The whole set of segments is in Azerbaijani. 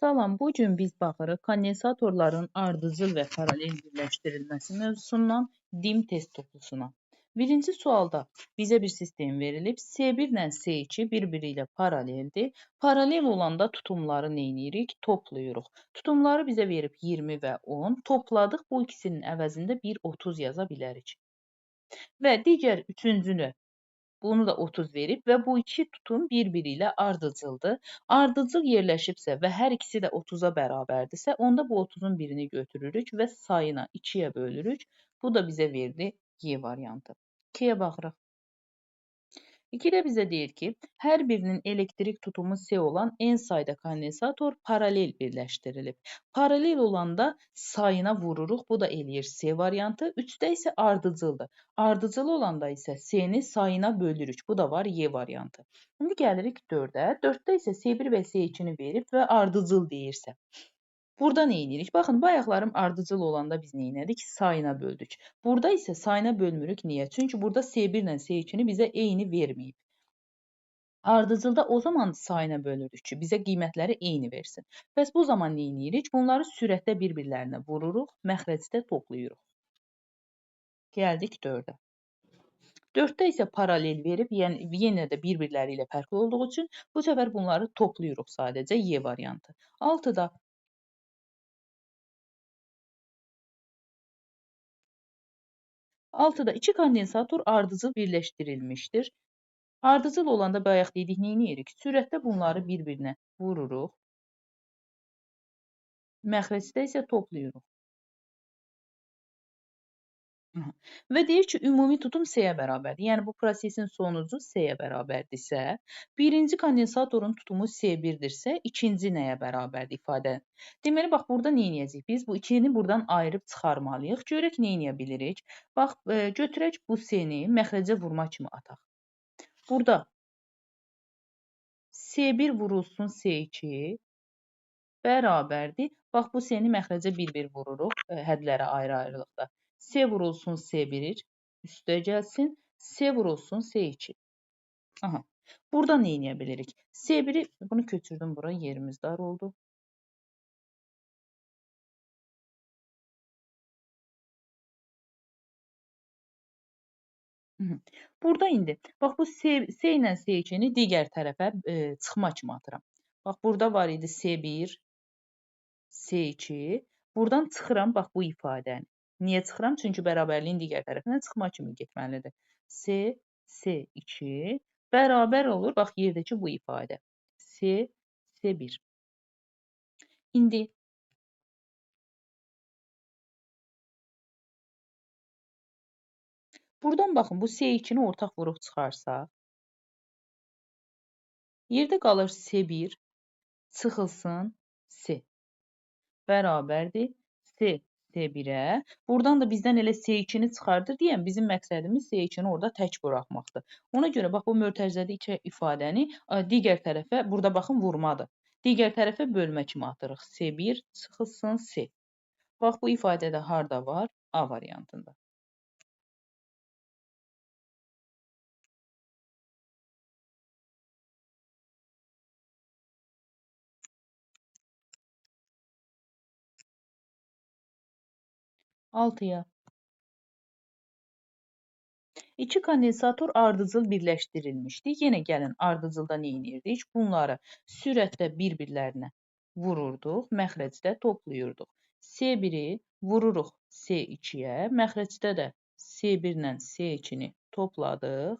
Salam, bu gün biz baxırıq kondensatorların ardıcıl və paralel birləşdirilməsi mövzusundan dim test toplusuna. Birinci sualda bizə bir sistem verilib. S1 ilə S2 bir-biri ilə paraleldir. Paralel olanda tutumları neyləyirik? Toplayırıq. Tutumları bizə verib 20 və 10. Topladıq, bu ikisinin əvəzində bir 30 yaza bilərik. Və digər üçüncünü bunu da 30 verib və bu iki tutum bir-biri ilə ardıcıldır. Ardıcıl yerləşibsə və hər ikisi də 30-a bərabərdirsə, onda bu 30-un birini götürürük və sayına 2-yə bölürük. Bu da bizə verdi Y variantı. 2-yə baxırıq. 2-də bizə deyir ki, hər birinin elektrik tutumu S olan N sayda kondensator paralel birləşdirilib. Paralel olanda sayına vururuq, bu da eləyir S variantı. 3-də isə ardıcıldır. Ardıcıl olanda isə S-ni sayına bölürük, bu da var Y variantı. İndi gəlirik 4-də. 4-də isə S1 və S2-ni verib və ardıcıl deyirsə. Burada nə edirik? Baxın, bayaqlarım ardıcıl olanda biz nə edirik? Sayına böldük. Burada isə sayına bölmürük. Niyə? Çünki burada S1 ilə S2-ni bizə eyni verməyib. Ardıcılda o zaman sayına bölürük ki, bizə qiymətləri eyni versin. Bəs bu zaman nə edirik? Bunları sürətdə bir-birlərinə vururuq, məxrəcdə toplayırıq. Gəldik 4-də. 4-də isə paralel verib, yəni yenə də bir-birləri ilə fərqli olduğu üçün bu səfər bunları toplayırıq sadəcə Y variantı. 6-da iki kondensator ardıcıl birləşdirilmişdir. Ardıcıl olanda bayaq dedik, nə edirik? Sürətdə bunları bir-birinə vururuq. Məxrəcdə isə toplayırıq. Və deyir ki, ümumi tutum S-yə bərabərdir. Yəni, bu prosesin sonucu S-yə bərabərdirsə, birinci kondensatorun tutumu S1-dirsə, ikinci nəyə bərabərdir ifadə? Deməli, bax, burada nə edəcəyik? Biz bu ikini buradan ayırıb çıxarmalıyıq. Görək, nə edə bilirik? Bax, götürək bu S-ni məxrəcə vurma kimi ataq. Burada S1 vurulsun S2 bərabərdir. Bax, bu S-ni məxrəcə bir-bir vururuq hədlərə ayrı-ayrılıqda. S vurulsun S1 üstə gəlsin, S vurulsun S2. Aha. Burada nə edə bilirik? S1-i, bunu köçürdüm bura, yerimiz dar oldu. Burada indi, bax, bu S ilə S2-ni digər tərəfə çıxma kimi atıram. Bax, burada var idi S1, S2. Buradan çıxıram, bax, bu ifadəni. Niyə çıxıram? Çünki bərabərliyin digər tərəfindən çıxma kimi getməlidir. S, S2 bərabər olur, bax, yerdəki bu ifadə. S, S1. İndi buradan baxın, bu S2-ni ortaq vuruq çıxarsaq, yerdə qalır S1, çıxılsın S. Bərabərdir S, S1-ə. Buradan da bizdən elə S2-ni çıxardır deyən, bizim məqsədimiz S2-ni orada tək buraxmaqdır. Ona görə, bax, bu mötərizədə iki ifadəni digər tərəfə, burada baxın, vurmadır. Digər tərəfə bölmə kimi atırıq. S1 çıxılsın S. Bax, bu ifadədə harada var? A variantında. Altıya. İki kondensator ardıcıl birləşdirilmişdi. Yenə gəlin ardıcılda nə edirdik? Bunları sürətdə bir-birlərinə vururduq, məxrəcdə toplayırdıq. S1-i vururuq S2-yə, məxrəcdə də S1 ilə S2-ni topladıq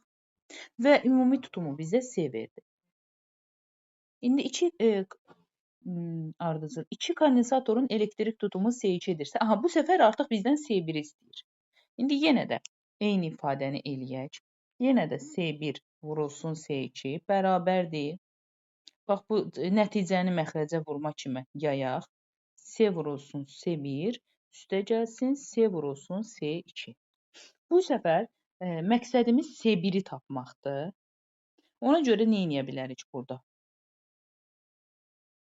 və ümumi tutumu bizə S verdi. İndi iki kondensatorun elektrik tutumu S2-dirsə, aha, bu səfər artıq bizdən S1 istəyir. İndi yenə də eyni ifadəni eləyək. Yenə də S1 vurulsun S2 bərabərdir. Bax, bu nəticəni məxrəcə vurma kimi yayaq. S vurulsun S1 üstə gəlsin, S vurulsun S2. Bu səfər məqsədimiz S1-i tapmaqdır. Ona görə nə edə bilərik burada?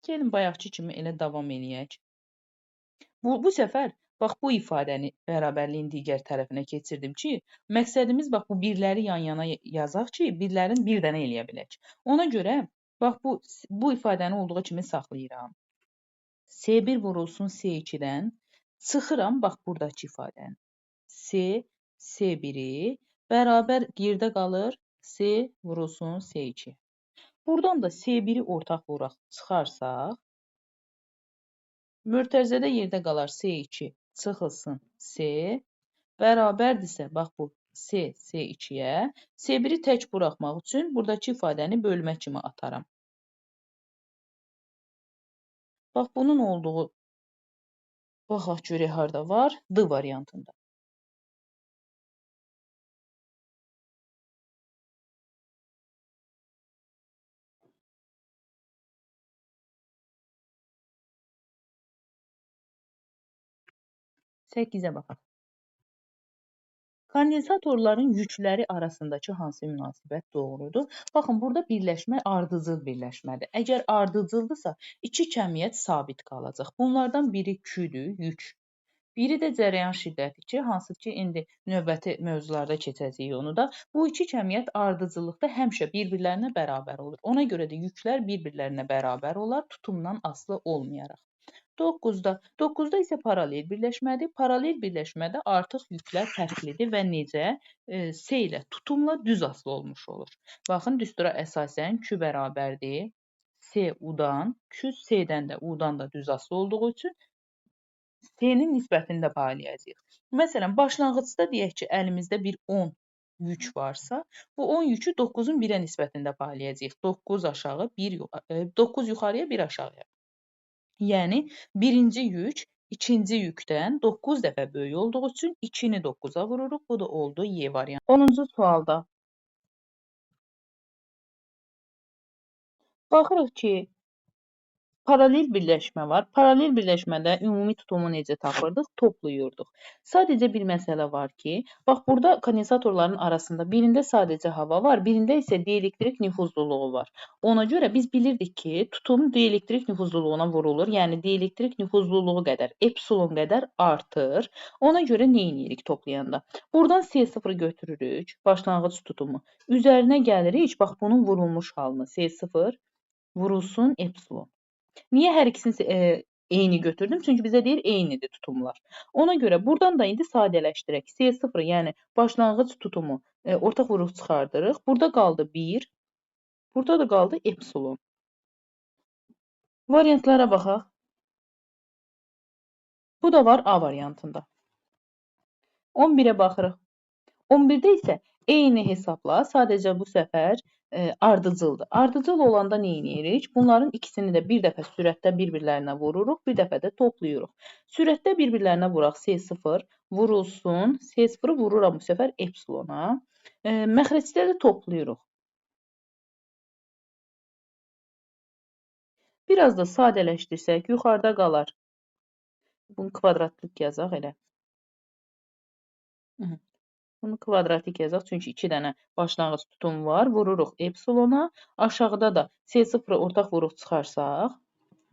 Gəlin, bayaqçı kimi elə davam eləyək. Bu səfər, bax, bu ifadəni bərabərliyin digər tərəfinə keçirdim ki, məqsədimiz, bax, bu birləri yan-yana yazaq ki, birlərin bir dənə eləyə bilək. Ona görə, bax, bu ifadəni olduğu kimi saxlayıram. S1 vurulsun S2-dən. Çıxıram, bax, buradakı ifadəni. S1-i bərabər yerdə qalır S vurulsun S2. Buradan da S1-i ortaq vuraq, çıxarsaq, mötərizədə yerdə qalar S2 çıxılsın S, bərabərdirsə, bax bu S2-yə, S1-i tək buraxmaq üçün buradakı ifadəni bölmə kimi ataram. Bax, bunun olduğu, baxaq görək harada var, D variantında. Səkkize baxaq. Kondensatorların yükləri arasındakı hansı münasibət doğrudur? Baxın, burada birləşmə ardıcıl birləşmədir. Əgər ardıcıldırsa, iki kəmiyyət sabit qalacaq. Bunlardan biri Q-dür, yük. Biri də cərəyan şiddəti ki, hansı ki, indi növbəti mövzularda keçəcəyik onu da. Bu iki kəmiyyət ardıcıllıqda həmişə bir-birlərinə bərabər olur. Ona görə də yüklər bir-birlərinə bərabər olar, tutumdan asılı olmayaraq. 9-da isə paralel birləşmədir. Paralel birləşmədə artıq yüklər fərqlidir və necə? S ilə tutumla düz asılı olmuş olur. Baxın, düstura əsasən Q bərabərdir. S U-dan, Q S-dən də U-dan da düz asılı olduğu üçün S-nin nisbətini də paylayacağıq. Məsələn, başlanğıcda deyək ki, əlimizdə bir 10 yük varsa, bu 10 yükü 9-un 1-ə nisbətində paylayacağıq. 9 aşağı, 9 yuxarıya, 1 aşağıya. Yəni, birinci yük ikinci yükdən 9 dəfə böyük olduğu üçün 2-ni 9-a vururuq. Bu da oldu Y variantı. 10-cu sualda baxırıq ki, paralel birləşmə var. Paralel birləşmədə ümumi tutumu necə tapırdıq? Toplayırdıq. Sadəcə bir məsələ var ki, bax, burada kondensatorların arasında birində sadəcə hava var, birində isə dielektrik nüfuzluluğu var. Ona görə biz bilirdik ki, tutum dielektrik nüfuzluluğuna vurulur. Yəni, dielektrik nüfuzluluğu qədər, epsilon qədər artır. Ona görə nə edirik toplayanda? Buradan S0 götürürük, başlanğıc tutumu. Üzərinə gəlirik, bax, bunun vurulmuş halını. S0 vurulsun epsilon. Niyə hər ikisini eyni götürdüm? Çünki bizə deyir, eynidir tutumlar. Ona görə buradan da indi sadələşdirək. S0, yəni başlanğıc tutumu ortaq vuruq çıxardırıq. Burada qaldı 1, burada da qaldı epsilon. Variantlara baxaq. Bu da var A variantında. 11-ə baxırıq. 11-də isə eyni hesabla, sadəcə bu səfər ardıcıldır. Ardıcıl olanda nə edirik? Bunların ikisini də bir dəfə sürətdə bir-birlərinə vururuq, bir dəfə də toplayırıq. Sürətdə bir-birlərinə vuraq S0, vurulsun, S0-ı vururam bu səfər epsilona. Məxrəcdə də toplayırıq. Biraz da sadələşdirsək, yuxarıda qalar. Bunu kvadratik yazaq elə. Bunu kvadratik yazaq, çünki 2 dənə başlanğıc tutum var. Vururuq epsilona. Aşağıda da S0-ı ortaq vuruq çıxarsaq,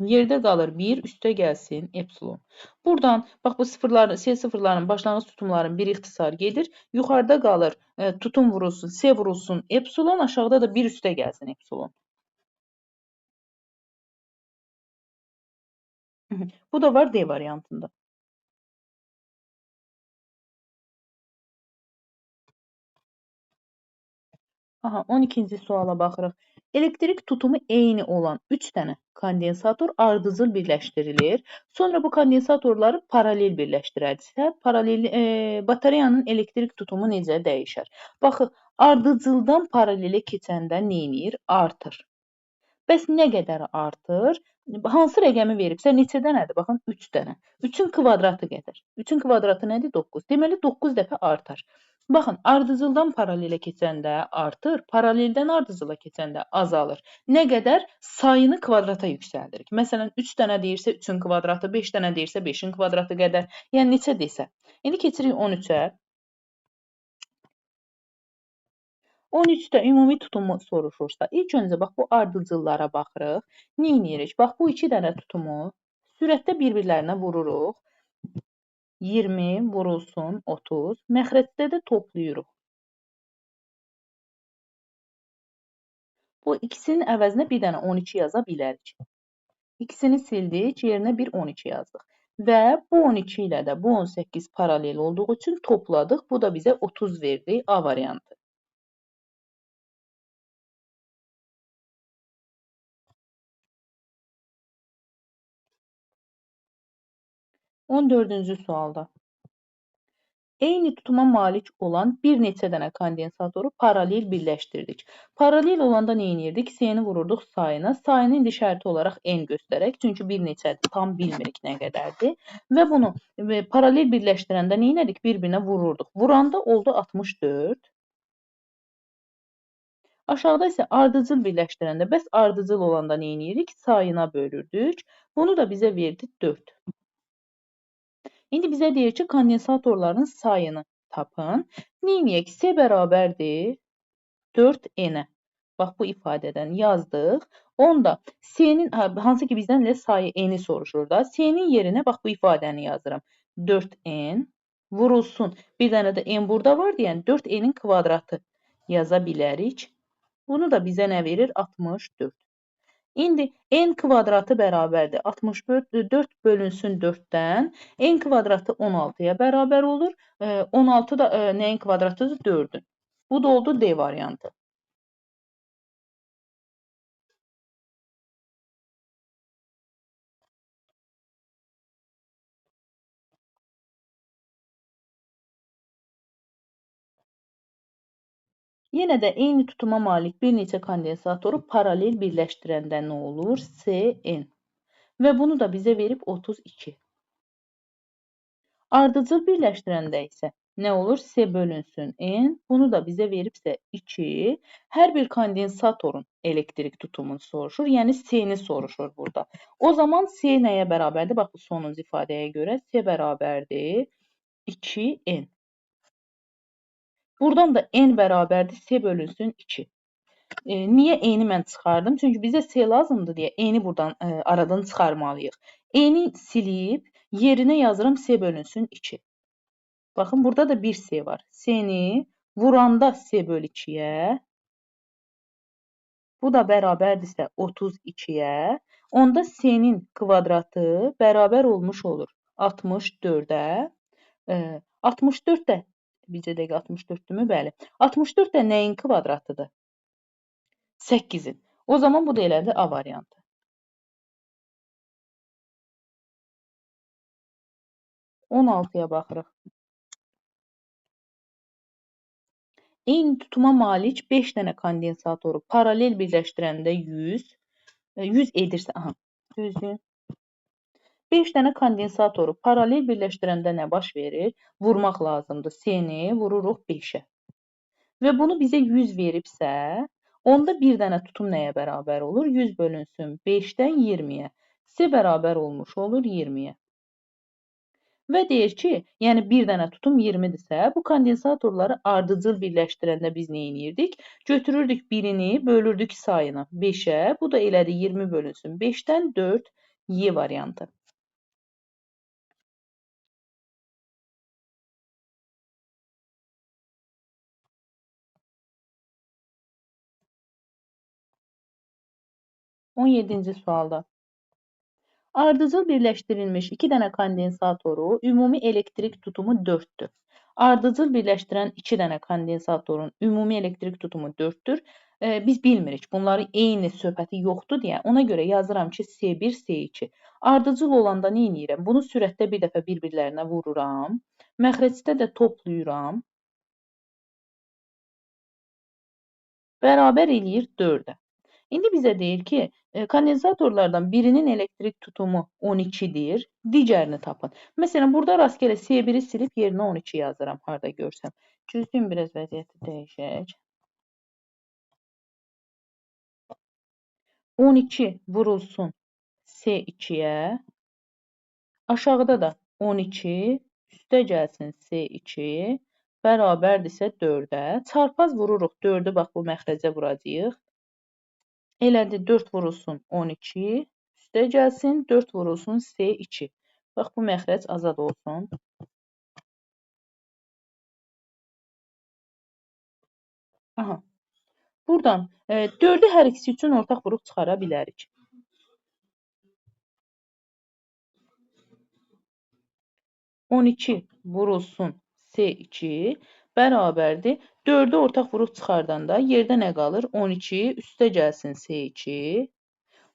yerdə qalır 1, üstə gəlsin epsilon. Buradan, bax, bu S0-ların başlanğıc tutumların bir ixtisar gedir. Yuxarıda qalır tutum vurulsun, S vurulsun epsilon, aşağıda da 1 üstə gəlsin epsilon. Bu da var D variantında. Aha, 12-ci suala baxırıq. Elektrik tutumu eyni olan 3 dənə kondensator ardıcıl birləşdirilir. Sonra bu kondensatorları paralel birləşdirərsə, batareyanın elektrik tutumu necə dəyişər? Baxın, ardıcıldan paralelə keçəndə nə edir? Artır. Bəs nə qədər artır? Hansı rəqəmi veribsə, neçə dənədir? Baxın, 3 dənə. 3-ün kvadratı qədər. 3-ün kvadratı nədir? 9. Deməli, 9 dəfə artar. Baxın, ardıcıldan paralelə keçəndə artır, paraleldən ardıcıla keçəndə azalır. Nə qədər? Sayını kvadrata yüksəldirik. Məsələn, 3 dənə deyirsə 3-ün kvadratı, 5 dənə deyirsə 5-in kvadratı qədər. Yəni, neçə desə. İndi keçirik 13-ə. 13-də ümumi tutumu soruşursa, ilk öncə bax, bu ardıcıllara baxırıq. Nə edirik? Bax, bu 2 dənə tutumu sürətdə bir-birlərinə vururuq. 20 vurulsun 30. Məxrəcdə də toplayırıq. Bu ikisinin əvəzinə bir dənə 12 yaza bilərik. İkisini sildik, yerinə bir 12 yazdıq. Və bu 12 ilə də bu 18 paralel olduğu üçün topladıq. Bu da bizə 30 verdi. A variantı. 14-cü sualda. Eyni tutuma malik olan bir neçə dənə kondensatoru paralel birləşdirdik. Paralel olanda nə edirdik? S-ni vururduq sayına. Sayını indi şərti olaraq n göstərək. Çünki bir neçədir, tam bilmirik nə qədərdir. Və bunu paralel birləşdirəndə nə edirdik? Bir-birinə vururduq. Vuranda oldu 64. Aşağıda isə ardıcıl birləşdirəndə, bəs ardıcıl olanda nə edirik? Sayına bölürdük. Bunu da bizə verdi 4. İndi bizə deyir ki, kondensatorların sayını tapın. Neyniyək? S bərabərdir 4N-ə. Bax, bu ifadədən yazdıq. Onda S-nin, hansı ki bizdən elə sayı N-i soruşur da. S-nin yerinə, bax, bu ifadəni yazıram. 4N vurulsun. Bir dənə də N burada var deyən 4N-in kvadratı yaza bilərik. Bunu da bizə nə verir? 64. İndi n kvadratı bərabərdir 64 bölünsün 4-dən. N kvadratı 16-ya bərabər olur. 16 da nəyin kvadratıdır? 4-ün. Bu da oldu D variantı. Yenə də eyni tutuma malik bir neçə kondensatoru paralel birləşdirəndə nə olur? Cn. Və bunu da bizə verib 32. Ardıcıl birləşdirəndə isə nə olur? S bölünsün N. Bunu da bizə veribsə 2. Hər bir kondensatorun elektrik tutumunu soruşur. Yəni S-ni soruşur burada. O zaman S nəyə bərabərdir? Bax, bu sonuncu ifadəyə görə S bərabərdir 2N. Buradan da N bərabərdir S bölünsün 2. Niyə N-i mən çıxardım? Çünki bizə S lazımdır deyə N-i buradan aradan çıxarmalıyıq. N-i silib yerinə yazıram S bölünsün 2. Baxın, burada da bir S var. S-ni vuranda S böl 2-yə, bu da bərabərdirsə 32-yə, onda S-nin kvadratı bərabər olmuş olur 64-ə. 64 də, bizə dəqiq 64-dürmü? Bəli. 64 də nəyin kvadratıdır? 8-in. O zaman bu da elədir A variantı. 16-ya baxırıq. Eyni tutuma malik 5 dənə kondensatoru paralel birləşdirəndə 100 edirsə, düzdür. 5 dənə kondensatoru paralel birləşdirəndə nə baş verir? Vurmaq lazımdır. S-ni vururuq 5-ə. Və bunu bizə 100 veribsə, onda bir dənə tutum nəyə bərabər olur? 100 bölünsün 5-dən 20-yə. S bərabər olmuş olur 20-yə. Və deyir ki, yəni bir dənə tutum 20-dirsə, bu kondensatorları ardıcıl birləşdirəndə biz nə edirdik? Götürürdük birini, bölürdük sayını 5-ə. Bu da elədi 20 bölünsün 5-dən 4 Y variantı. On 7-ci sualda. Ardıcıl birləşdirilmiş 2 dənə kondensatoru ümumi elektrik tutumu 4-dür. Ardıcıl birləşdirən 2 dənə kondensatorun ümumi elektrik tutumu 4-dür. Biz bilmirik, bunları eyni söhbəti yoxdur deyə. Ona görə yazıram ki, S1, S2. Ardıcıl olanda nə edirəm? Bunu sürətdə bir dəfə bir-birlərinə vururam. Məxrəcdə də toplayıram. Bərabər eləyir 4-ə. İndi bizə deyir ki, kondensatorlardan birinin elektrik tutumu 12-dir, digərini tapın. Məsələn, burada rastgele S1-i silib yerinə 12 yazıram, harada görsəm. Düzdür, biraz vəziyyəti dəyişək. 12 vurulsun S2-yə. Aşağıda da 12 üstə gəlsin S2 bərabərdirsə 4-ə. Çarpaz vururuq 4-ü, bax bu məxrəcə vuracağıq. Elədi 4 vurulsun 12, üstə gəlsin 4 vurulsun S2. Bax, bu məxrəc azad olsun. Aha. Buradan 4-ü hər ikisi üçün ortaq vuruq çıxara bilərik. 12 vurulsun S2 bərabərdir. 4-ü ortaq vurub çıxardanda yerdə nə qalır? 12 üstə gəlsin S2.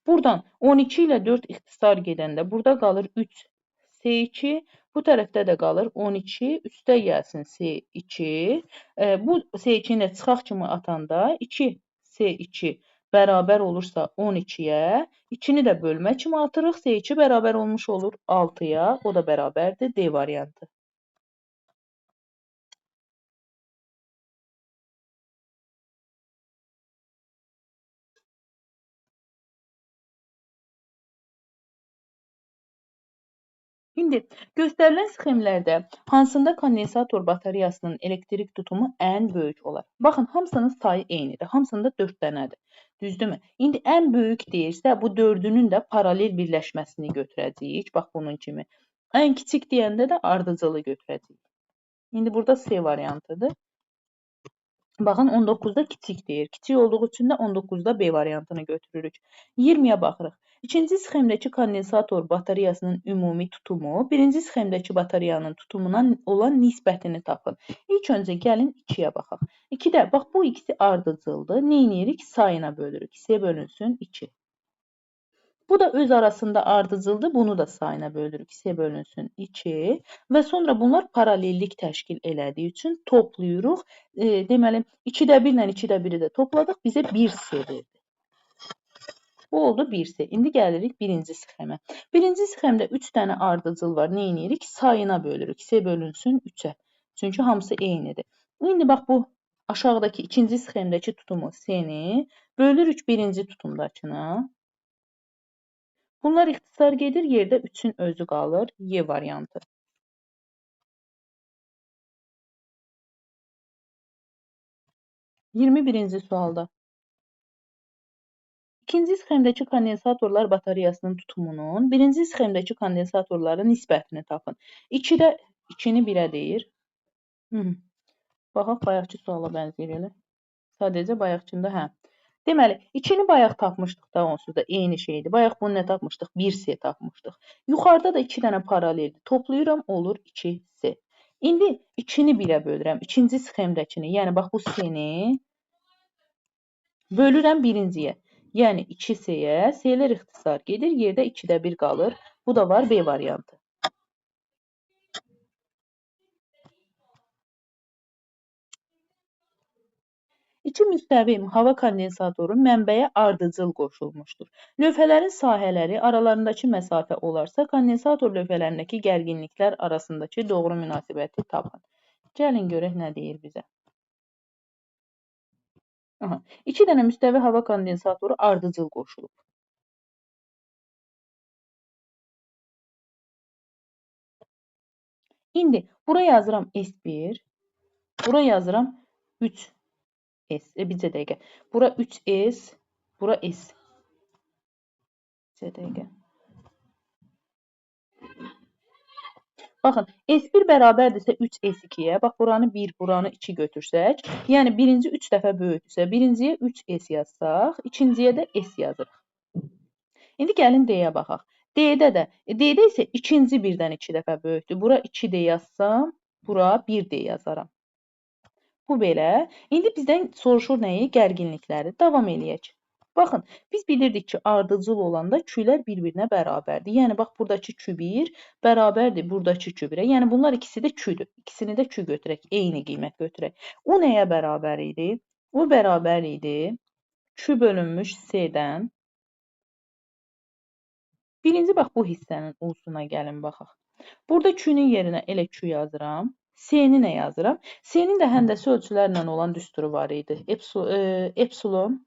Buradan 12 ilə 4 ixtisar gedəndə burada qalır 3 S2. Bu tərəfdə də qalır 12 üstə gəlsin S2. Bu S2-ni də çıxaq kimi atanda 2 S2 bərabər olursa 12-yə, 2-ni də bölmə kimi atırıq. S2 bərabər olmuş olur 6-ya. O da bərabərdir D variantı. İndi göstərilən sxemlərdə hansında kondensator batareyasının elektrik tutumu ən böyük olar? Baxın, hamısının sayı eynidir. Hamısında 4 dənədir. Düzdürmü? İndi ən böyük deyirsə, bu 4-ünün də paralel birləşməsini götürəcəyik. Bax, bunun kimi. Ən kiçik deyəndə də ardıcılı götürəcəyik. İndi burada C variantıdır. Baxın, 19-da kiçik deyir. Kiçik olduğu üçün də 19-da B variantını götürürük. 20-yə baxırıq. İkinci sxemdəki kondensator batareyasının ümumi tutumu, birinci sxemdəki batareyanın tutumuna olan nisbətini tapın. İlk öncə gəlin 2-yə baxaq. 2-də, bax, bu ikisi ardıcıldır. Neyləyirik? Sayına bölürük. S bölünsün 2. Bu da öz arasında ardıcıldır. Bunu da sayına bölürük. S bölünsün 2. Və sonra bunlar paralellik təşkil elədiyi üçün toplayırıq. Deməli, 2-də 1 ilə 2-də 1-i də topladıq. Bizə 1 S verdi. Bu oldu 1S. İndi gəlirik birinci sxemə. Birinci sxemdə 3 dənə ardıcıl var. Nə edirik? Sayına bölürük. S bölünsün 3-ə. Çünki hamısı eynidir. İndi bax bu aşağıdakı ikinci sxemdəki tutumu S-ni bölürük birinci tutumdakına. Bunlar ixtisar gedir, yerdə 3-ün özü qalır. Y variantı. Birinci sualda. İkinci sxemdəki kondensatorlar batareyasının tutumunun birinci sxemdəki kondensatorların nisbətini tapın. 2-də 2-ni 1-ə deyir. Baxaq, bayaqki suala bənzəyir elə. Sadəcə bayaqkında, hə. Deməli, 2-ni bayaq tapmışdıq da onsuz da eyni şeydir. Bayaq bunu nə tapmışdıq? 1S tapmışdıq. Yuxarıda da 2 dənə paraleldir. Toplayıram, olur 2S. İndi 2-ni 1-ə bölürəm. İkinci sxemdəkini, yəni bax bu S-ni bölürəm birinciyə. Yəni 2S-yə, S-lər ixtisar gedir, yerdə 2-də 1 qalır. Bu da var B variantı. İki müstəvim hava kondensatoru mənbəyə ardıcıl qoşulmuşdur. Lövhələrin sahələri aralarındakı məsafə olarsa, kondensator lövhələrindəki gərginliklər arasındakı doğru münasibəti tapın. Gəlin görək nə deyir bizə. İki dənə müstəvi hava kondensatoru ardıcıl qoşulub. İndi bura yazıram S1, bura yazıram 3S. Bircə dəqiqə. Bura 3S, bura S. Bircə dəqiqə. Baxın, S1 bərabərdirsə 3S2-yə, bax buranı 1, buranı 2 götürsək, yəni birinci 3 dəfə böyükdürsə, birinciyə 3S yazsaq, ikinciyə də S yazırıq. İndi gəlin D-yə baxaq. D-də də, D-də isə ikinci 1-dən 2 dəfə böyükdür. Bura 2D yazsam, bura 1D yazaram. Bu belə. İndi bizdən soruşur nəyi? Gərginlikləri. Davam eləyək. Baxın, biz bilirdik ki, ardıcıl olanda Q'lər bir-birinə bərabərdir. Yəni, bax, buradakı Q1 bərabərdir buradakı Q1-ə. Yəni, bunlar ikisi də Q-dür. İkisini də Q götürək, eyni qiymət götürək. O nəyə bərabər idi? O bərabər idi Q bölünmüş C-dən. Birinci, bax, bu hissənin ulsuna gəlin, baxaq. Burada Q-nin yerinə elə Q yazıram. C-ni nə yazıram? C-nin də həndəsi ölçülərlə olan düsturu var idi. Epsilon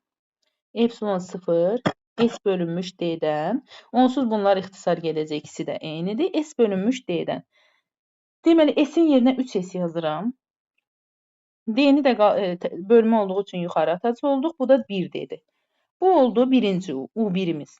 0, S bölünmüş D-dən. Onsuz bunlar ixtisar gedəcək, ikisi də eynidir. S bölünmüş D-dən. Deməli, S-in yerinə 3S yazıram. D-ni də bölmə olduğu üçün yuxarı atacaq olduq. Bu da 1D-dir. Bu oldu birinci U1-imiz.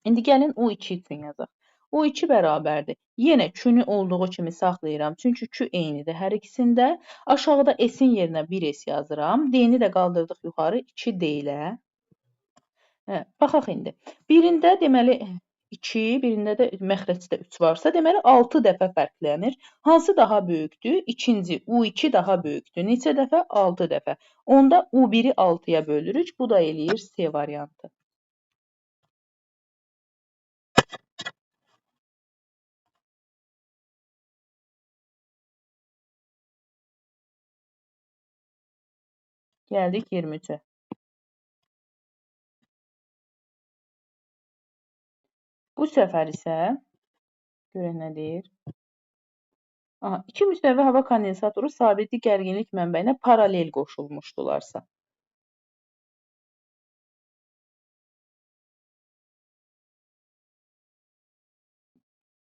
İndi gəlin U2 üçün yazaq. U2 bərabərdir. Yenə Q-nü olduğu kimi saxlayıram. Çünki Q eynidir hər ikisində. Aşağıda S-in yerinə 1S yazıram. D-ni də qaldırdıq yuxarı 2D ilə. Baxaq indi. Birində deməli 2, birində də məxrəcdə 3 varsa, deməli 6 dəfə fərqlənir. Hansı daha böyükdür? İkinci, U2 daha böyükdür. Neçə dəfə? 6 dəfə. Onda U1-i 6-ya bölürük. Bu da eləyir C variantı. Gəldik 23-ə. Bu səfər isə görək nə deyir? Aha, iki müstəvi hava kondensatoru sabitli gərginlik mənbəyinə paralel qoşulmuşdularsa.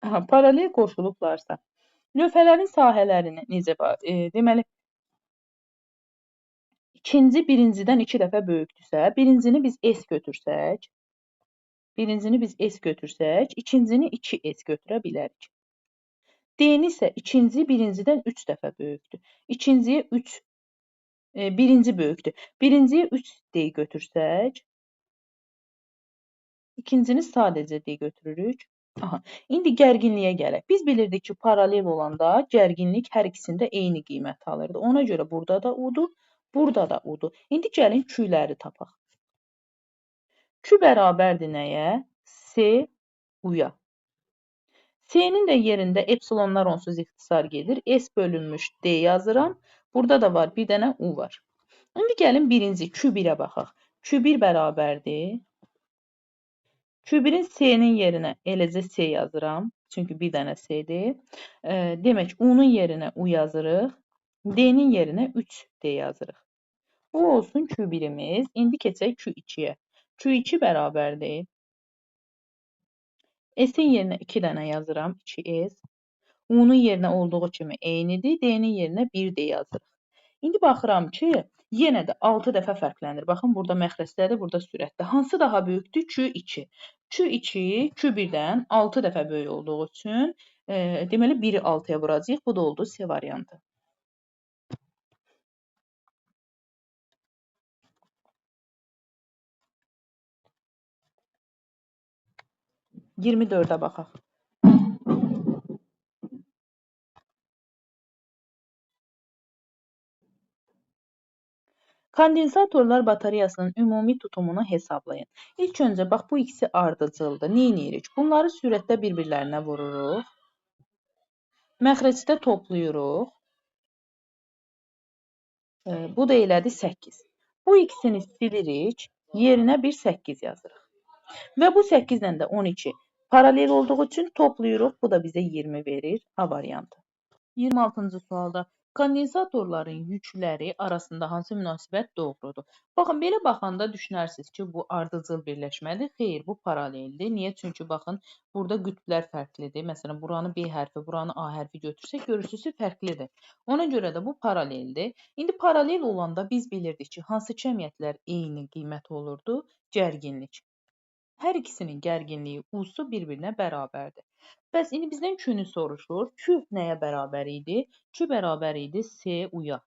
Aha, paralel qoşulublarsa. Lövhələrin sahələrini necə deməli, ikinci birincidən 2 dəfə böyükdürsə, birincini biz S götürsək, ikincini 2S götürə bilərik. D-ni isə ikinci birincidən 3 dəfə böyükdür. İkinciyə 3, birinci böyükdür. Birinciyə 3D götürsək, ikincini sadəcə D götürürük. Aha, indi gərginliyə gələk. Biz bilirdik ki, paralel olanda gərginlik hər ikisində eyni qiymət alırdı. Ona görə burada da U-dur, burada da U-dur. İndi gəlin Q-ləri tapaq. Q bərabərdir nəyə? C U-ya. C-nin də yerində epsilonlar onsuz ixtisar gedir. S bölünmüş D yazıram. Burada da var, bir dənə U var. İndi gəlin birinci Q1-ə baxaq. Q1 bərabərdir. Q1-in C-nin yerinə eləcə C yazıram. Çünki bir dənə C-dir. Demək, U-nun yerinə U yazırıq. D-nin yerinə 3D yazırıq. Bu olsun Q1-imiz. İndi keçək Q2-yə. Q2 bərabərdir. S-in yerinə 2 dənə yazıram. 2S. U-nun yerinə olduğu kimi eynidir. D-nin yerinə 1D yazırıq. İndi baxıram ki, yenə də 6 dəfə fərqlənir. Baxın, burada məxrəcdədir, burada sürətdə. Hansı daha böyükdür? Q2. Q2 Q1-dən 6 dəfə böyük olduğu üçün, deməli 1-i 6-ya vuracağıq. Bu da oldu C variantı. 24-ə baxaq. Kondensatorlar batareyasının ümumi tutumunu hesablayın. İlk öncə, bax, bu ikisi ardıcıldır. Nə edirik? Bunları sürətdə bir-birlərinə vururuq. Məxrəcdə toplayırıq. Bu da elədi 8. Bu ikisini silirik. Yerinə bir 8 yazırıq. Və bu 8 ilə də 12 paralel olduğu üçün toplayırıq. Bu da bizə 20 verir. A variantı. 26-cı sualda kondensatorların yükləri arasında hansı münasibət doğrudur? Baxın, belə baxanda düşünərsiniz ki, bu ardıcıl birləşmədir. Xeyr, bu paraleldir. Niyə? Çünki baxın, burada qütblər fərqlidir. Məsələn, buranı B hərfi, buranı A hərfi götürsək, görürsünüz ki, fərqlidir. Ona görə də bu paraleldir. İndi paralel olanda biz bilirdik ki, hansı cəmiyyətlər eyni qiymət olurdu? Gərginlik. Hər ikisinin gərginliyi U-su bir-birinə bərabərdir. Bəs indi bizdən Q-nü soruşur. Q nəyə bərabər idi? Q bərabər idi C U-ya.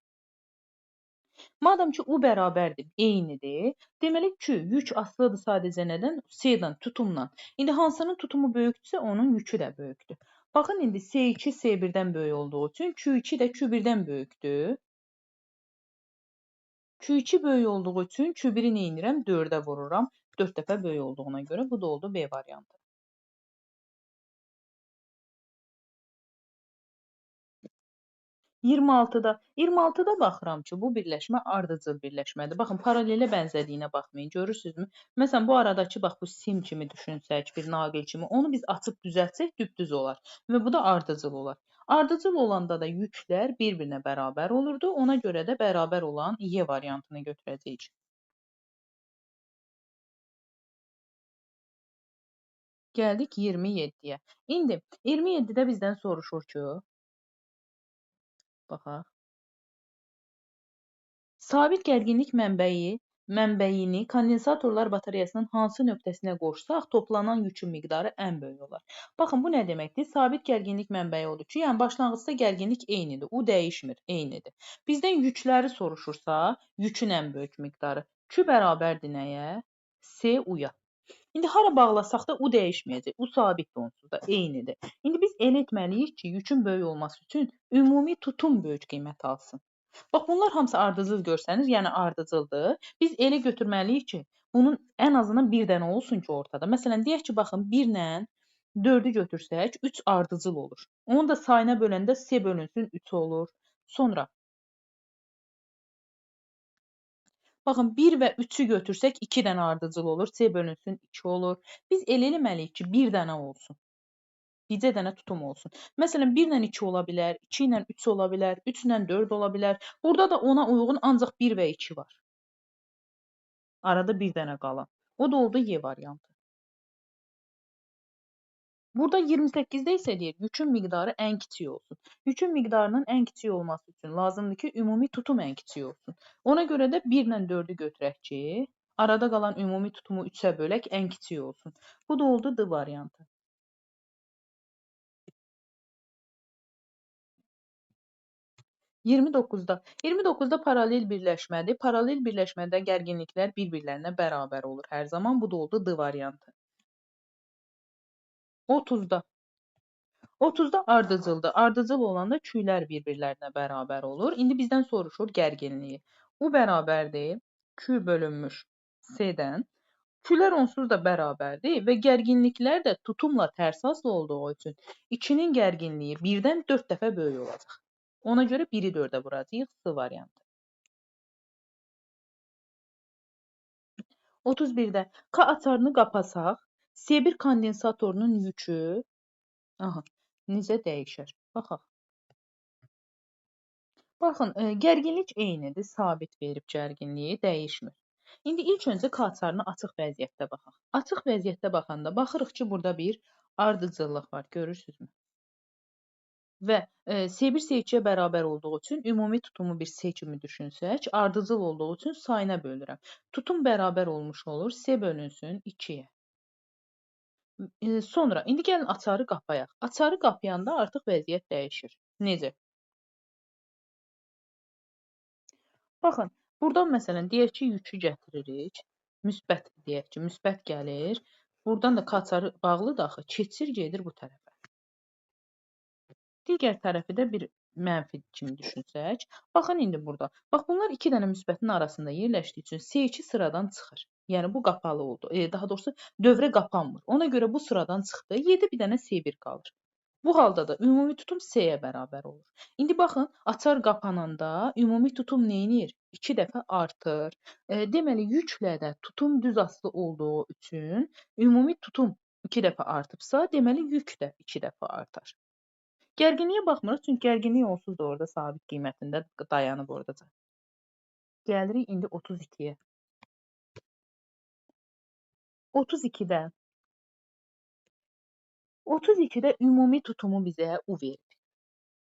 Madam ki, U bərabərdir, eynidir. Deməli Q yük asılıdır sadəcə nədən? C-dən, tutumdan. İndi hansının tutumu böyükdürsə, onun yükü də böyükdür. Baxın, indi C2 C1-dən böyük olduğu üçün Q2 də Q1-dən böyükdür. Q2 böyük olduğu üçün Q1-i nə edirəm? 4-ə vururam. 4 dəfə böyük olduğuna görə bu da oldu B variantı. 26-da baxıram ki, bu birləşmə ardıcıl birləşmədir. Baxın, paralelə bənzədiyinə baxmayın. Görürsünüzmü? Məsələn, bu aradakı bax bu sim kimi düşünsək, bir naqil kimi, onu biz açıb düzəltsək düpdüz olar və bu da ardıcıl olar. Ardıcıl olanda da yüklər bir-birinə bərabər olurdu. Ona görə də bərabər olan Y variantını götürəcəyik. Gəldik 27-yə. İndi 27-də bizdən soruşur ki, baxaq. Sabit gərginlik mənbəyini kondensatorlar batareyasının hansı nöqtəsinə qoşsaq, toplanan yükün miqdarı ən böyük olar. Baxın, bu nə deməkdir? Sabit gərginlik mənbəyi odur ki, yəni başlanğıcda gərginlik eynidir. U dəyişmir, eynidir. Bizdən yükləri soruşursa, yükün ən böyük miqdarı. Q bərabərdir nəyə? C U-ya. İndi hara bağlasaq da U dəyişməyəcək. U sabitdir onsuz da, eynidir. İndi biz elə etməliyik ki, yükün böyük olması üçün ümumi tutum böyük qiymət alsın. Bax, bunlar hamısı ardıcıl görsənir, yəni ardıcıldır. Biz elə götürməliyik ki, bunun ən azından bir dənə olsun ki, ortada. Məsələn, deyək ki, baxın, 1 ilə 4-ü götürsək, 3 ardıcıl olur. Onu da sayına böləndə S bölünsün 3 olur. Sonra, baxın, 1 və 3-ü götürsək, 2 dənə ardıcıl olur. S bölünsün 2 olur. Biz elə eləməliyik ki, bir dənə olsun. Bircə dənə tutum olsun. Məsələn, 1 ilə 2 ola bilər, 2 ilə 3 ola bilər, 3 ilə 4 ola bilər. Burada da ona uyğun ancaq 1 və 2 var. Arada bir dənə qalan. O da oldu Y variantı. Burada 28-də isə deyir, yükün miqdarı ən kiçik olsun. Yükün miqdarının ən kiçik olması üçün lazımdır ki, ümumi tutum ən kiçik olsun. Ona görə də 1 ilə 4-ü götürək ki, arada qalan ümumi tutumu 3-ə bölək, ən kiçik olsun. Bu da oldu D variantı. 29-da paralel birləşmədir. Paralel birləşmədə gərginliklər bir-birlərinə bərabər olur hər zaman. Bu da oldu D variantı. 30'da ardıcıldır. Ardıcıl olanda küylər bir-birlərinə bərabər olur. İndi bizdən soruşur gərginliyi. U bərabərdir Q bölünmüş S-dən. Küylər onsuz da bərabərdir və gərginliklər də tutumla tərs asılı olduğu üçün 2-nin gərginliyi 1-dən 4 dəfə böyük olacaq. Ona görə 1-i 4-ə vuracağıq, C variantı. 31-də K açarını qapasaq, S1 kondensatorunun yükü necə dəyişər? Baxaq. Baxın, gərginlik eynidir, sabit verib gərginliyi dəyişmir. İndi ilk öncə K açarını açıq vəziyyətdə baxaq. Açıq vəziyyətdə baxanda baxırıq ki, burada bir ardıcıllıq var, görürsünüzmü? Və S1 S2-yə bərabər olduğu üçün ümumi tutumu bir S kimi düşünsək, ardıcıl olduğu üçün sayına bölürəm. Tutum bərabər olmuş olur, S bölünsün 2-yə. Sonra, indi gəlin açarı qapayaq. Açarı qapayanda artıq vəziyyət dəyişir. Necə? Baxın, buradan məsələn, deyək ki, yükü gətiririk. Müsbət deyək ki, müsbət gəlir. Buradan da açarı bağlıdır axı, keçir, gedir bu tərəfə. Digər tərəfi də bir mənfi kimi düşünsək. Baxın indi burada. Bax, bunlar 2 dənə müsbətin arasında yerləşdiyi üçün S2 sıradan çıxır. Yəni, bu qapalı oldu. Daha doğrusu, dövrə qapanmır. Ona görə bu sıradan çıxdı. 7 bir dənə S1 qalır. Bu halda da ümumi tutum S-yə bərabər olur. İndi baxın, açar qapananda ümumi tutum neynir? 2 dəfə artır. Deməli, yüklə də tutum düz asılı olduğu üçün ümumi tutum 2 dəfə artıbsa, deməli, yük də 2 dəfə artar. Gərginliyə baxmırıq, çünki gərginlik onsuz da orada sabit qiymətində dayanıb oradaca. Gəlirik indi 32-yə. 32-də ümumi tutumu bizə U verir.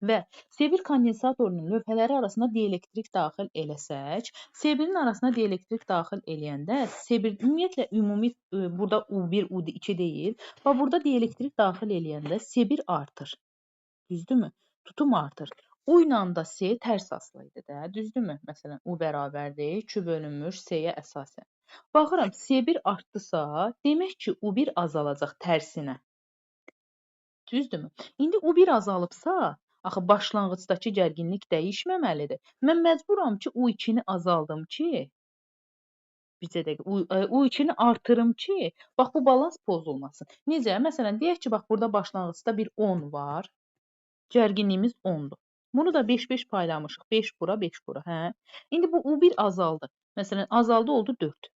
Və S1 kondensatorunun lövhələri arasında dielektrik daxil eləsək, S1-in arasına dielektrik daxil eləyəndə S1 ümumiyyətlə ümumi burada U1, U2 deyil. Və burada dielektrik daxil eləyəndə S1 artır. Düzdürmü? Tutum artır. U ilə də S tərs asılı idi də, düzdürmü? Məsələn, U bərabərdir, 2 bölünmüş S-yə əsasən. Baxıram, S1 artdısa, demək ki, U1 azalacaq tərsinə. Düzdürmü? İndi U1 azalıbsa, axı başlanğıcdakı gərginlik dəyişməməlidir. Mən məcburam ki, U2-ni azaldım ki, bizə dəqiq U2-ni artırım ki, bax bu balans pozulmasın. Necə? Məsələn, deyək ki, bax burada başlanğıcda bir 10 var. Gərginliyimiz 10-dur. Bunu da 5-5 paylamışıq. 5 bura, 5 bura. Hə? İndi bu U1 azaldı. Məsələn, azaldı oldu 4.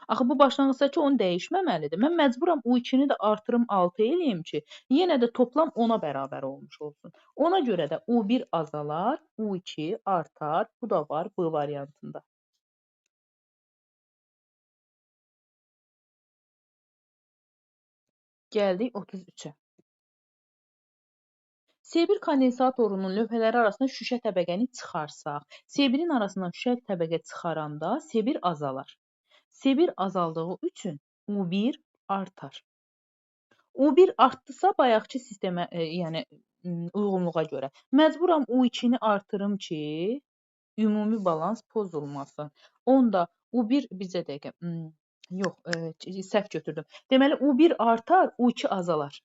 Axı bu başlanğıcdakı 10 dəyişməməlidir. Mən məcburam U2-ni də artırım 6 eləyim ki, yenə də toplam 10-a bərabər olmuş olsun. Ona görə də U1 azalar, U2 artar. Bu da var B variantında. Gəldik 33-ə. S1 kondensatorunun lövhələri arasında şüşə təbəqəni çıxarsaq, S1-in arasından şüşə təbəqə çıxaranda S1 azalar. S1 azaldığı üçün U1 artar. U1 artdısa bayaqki sistemə, yəni uyğunluğa görə məcburam U2-ni artırım ki, ümumi balans pozulmasın. Onda U1 bizə dəqiqə Yox, səhv götürdüm. Deməli, U1 artar, U2 azalar.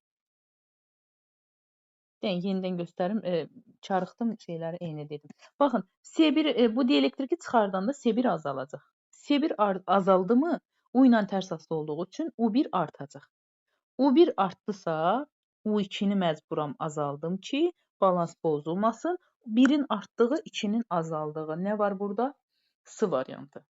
Deyən, yenidən göstərim, çarıxdım, şeyləri eyni dedim. Baxın, S1 bu dielektriki çıxardanda S1 azalacaq. S1 azaldı mı, U ilə tərs asılı olduğu üçün U1 artacaq. U1 artdısa, U2-ni məcburam azaldım ki, balans pozulmasın. 1-in artdığı, 2-nin azaldığı. Nə var burada? S variantı.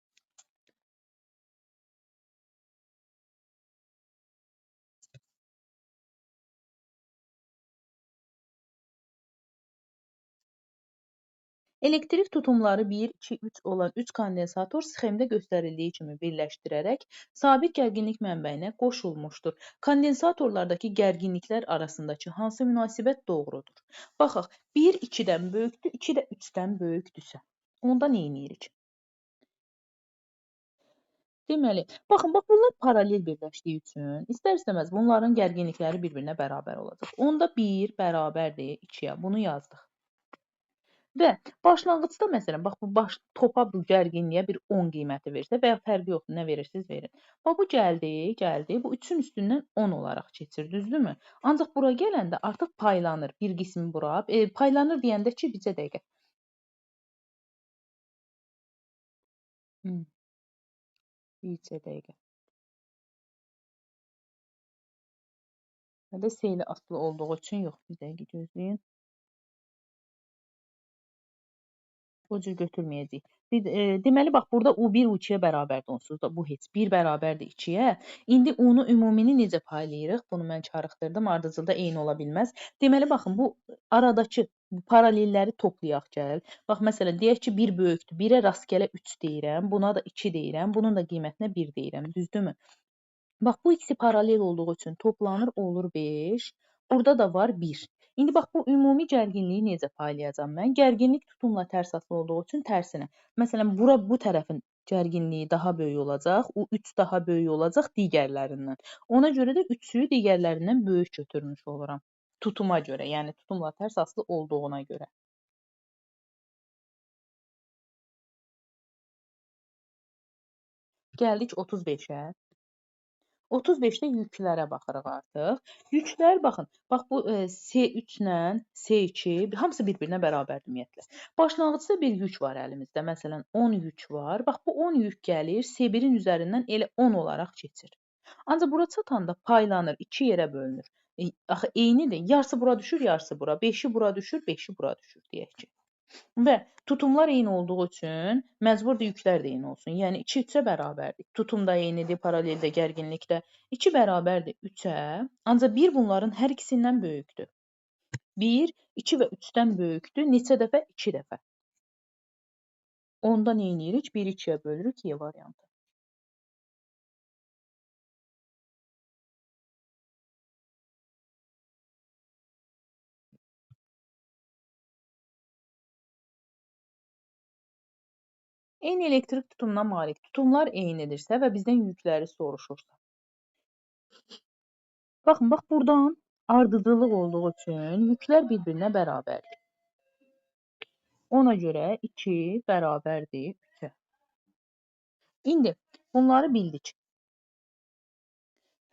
Elektrik tutumları 1, 2, 3 olan 3 kondensator sxemdə göstərildiyi kimi birləşdirərək sabit gərginlik mənbəyinə qoşulmuşdur. Kondensatorlardakı gərginliklər arasındakı hansı münasibət doğrudur? Baxaq, 1 2-dən böyükdür, 2 də 3-dən böyükdürsə, onda nə edirik? Deməli, baxın, bunlar paralel birləşdiyi üçün istər-istəməz bunların gərginlikləri bir-birinə bərabər olacaq. Onda 1 bərabərdir 2-yə. Bunu yazdıq. Və başlanğıcda məsələn, bax topa bu gərginliyə bir 10 qiyməti versə və ya fərqi yoxdur, nə verirsiniz verin. Bax bu gəldi, bu 3-ün üstündən 10 olaraq keçir, düzdürmü? Ancaq bura gələndə artıq paylanır. Bir qismi bura, paylanır deyəndə ki, bizə dəqiqə. Bircə dəqiqə. Hələ seyli asılı olduğu üçün yox, bir dəqiqə gözləyin. O cür götürməyəcəyik. Deməli, bax, burada U1 U2-yə bərabərdir onsuz da. Bu heç 1 bərabərdir 2-yə. İndi U-nu ümumini necə paylayırıq? Bunu mən çarıxdırdım. Ardıcılda eyni ola bilməz. Deməli, baxın, bu aradakı paralelləri toplayaq gəl. Bax, məsələn, deyək ki, 1 böyükdür. 1-ə rastgələ 3 deyirəm. Buna da 2 deyirəm. Bunun da qiymətinə 1 deyirəm. Düzdürmü? Bax, bu ikisi paralel olduğu üçün toplanır, olur 5. Burada da var 1. İndi bax, bu ümumi gərginliyi necə paylayacam mən? Gərginlik tutumla tərs asılı olduğu üçün tərsinə. Məsələn, bu tərəfin gərginliyi daha böyük olacaq, U3 daha böyük olacaq digərlərindən. Ona görə də 3-ü digərlərindən böyük götürmüş oluram. Tutuma görə, yəni tutumla tərs asılı olduğuna görə. Gəldik 35-ə. 35-də yüklərə baxırıq artıq. Yüklər, baxın, bax bu S3 ilə S2 hamısı bir-birinə bərabərdir ümumiyyətlə. Başlanğıcda bir yük var əlimizdə. Məsələn, 10 yük var. Bax bu 10 yük gəlir, S1-in üzərindən elə 10 olaraq keçir. Ancaq bura çatanda paylanır, 2 yerə bölünür. Axı eynidir. Yarısı bura düşür, yarısı bura. 5-i bura düşür, 5-i bura düşür deyək ki. Və tutumlar eyni olduğu üçün məcburdur yüklər də eyni olsun. Yəni 2 3-ə bərabərdir. Tutum da eynidir, paraleldə, gərginlikdə. 2 bərabərdir 3-ə, ancaq 1 bunların hər ikisindən böyükdür. 1, 2 və 3-dən böyükdür. Neçə dəfə? 2 dəfə. Onda nə edirik? 1-i 2-yə bölürük, Y variantı. Eyni elektrik tutumuna malik tutumlar eynidirsə və bizdən yükləri soruşursa. Baxın, bax buradan ardıcıllıq olduğu üçün yüklər bir-birinə bərabərdir. Ona görə 2 bərabərdir 3-ə. İndi bunları bildik.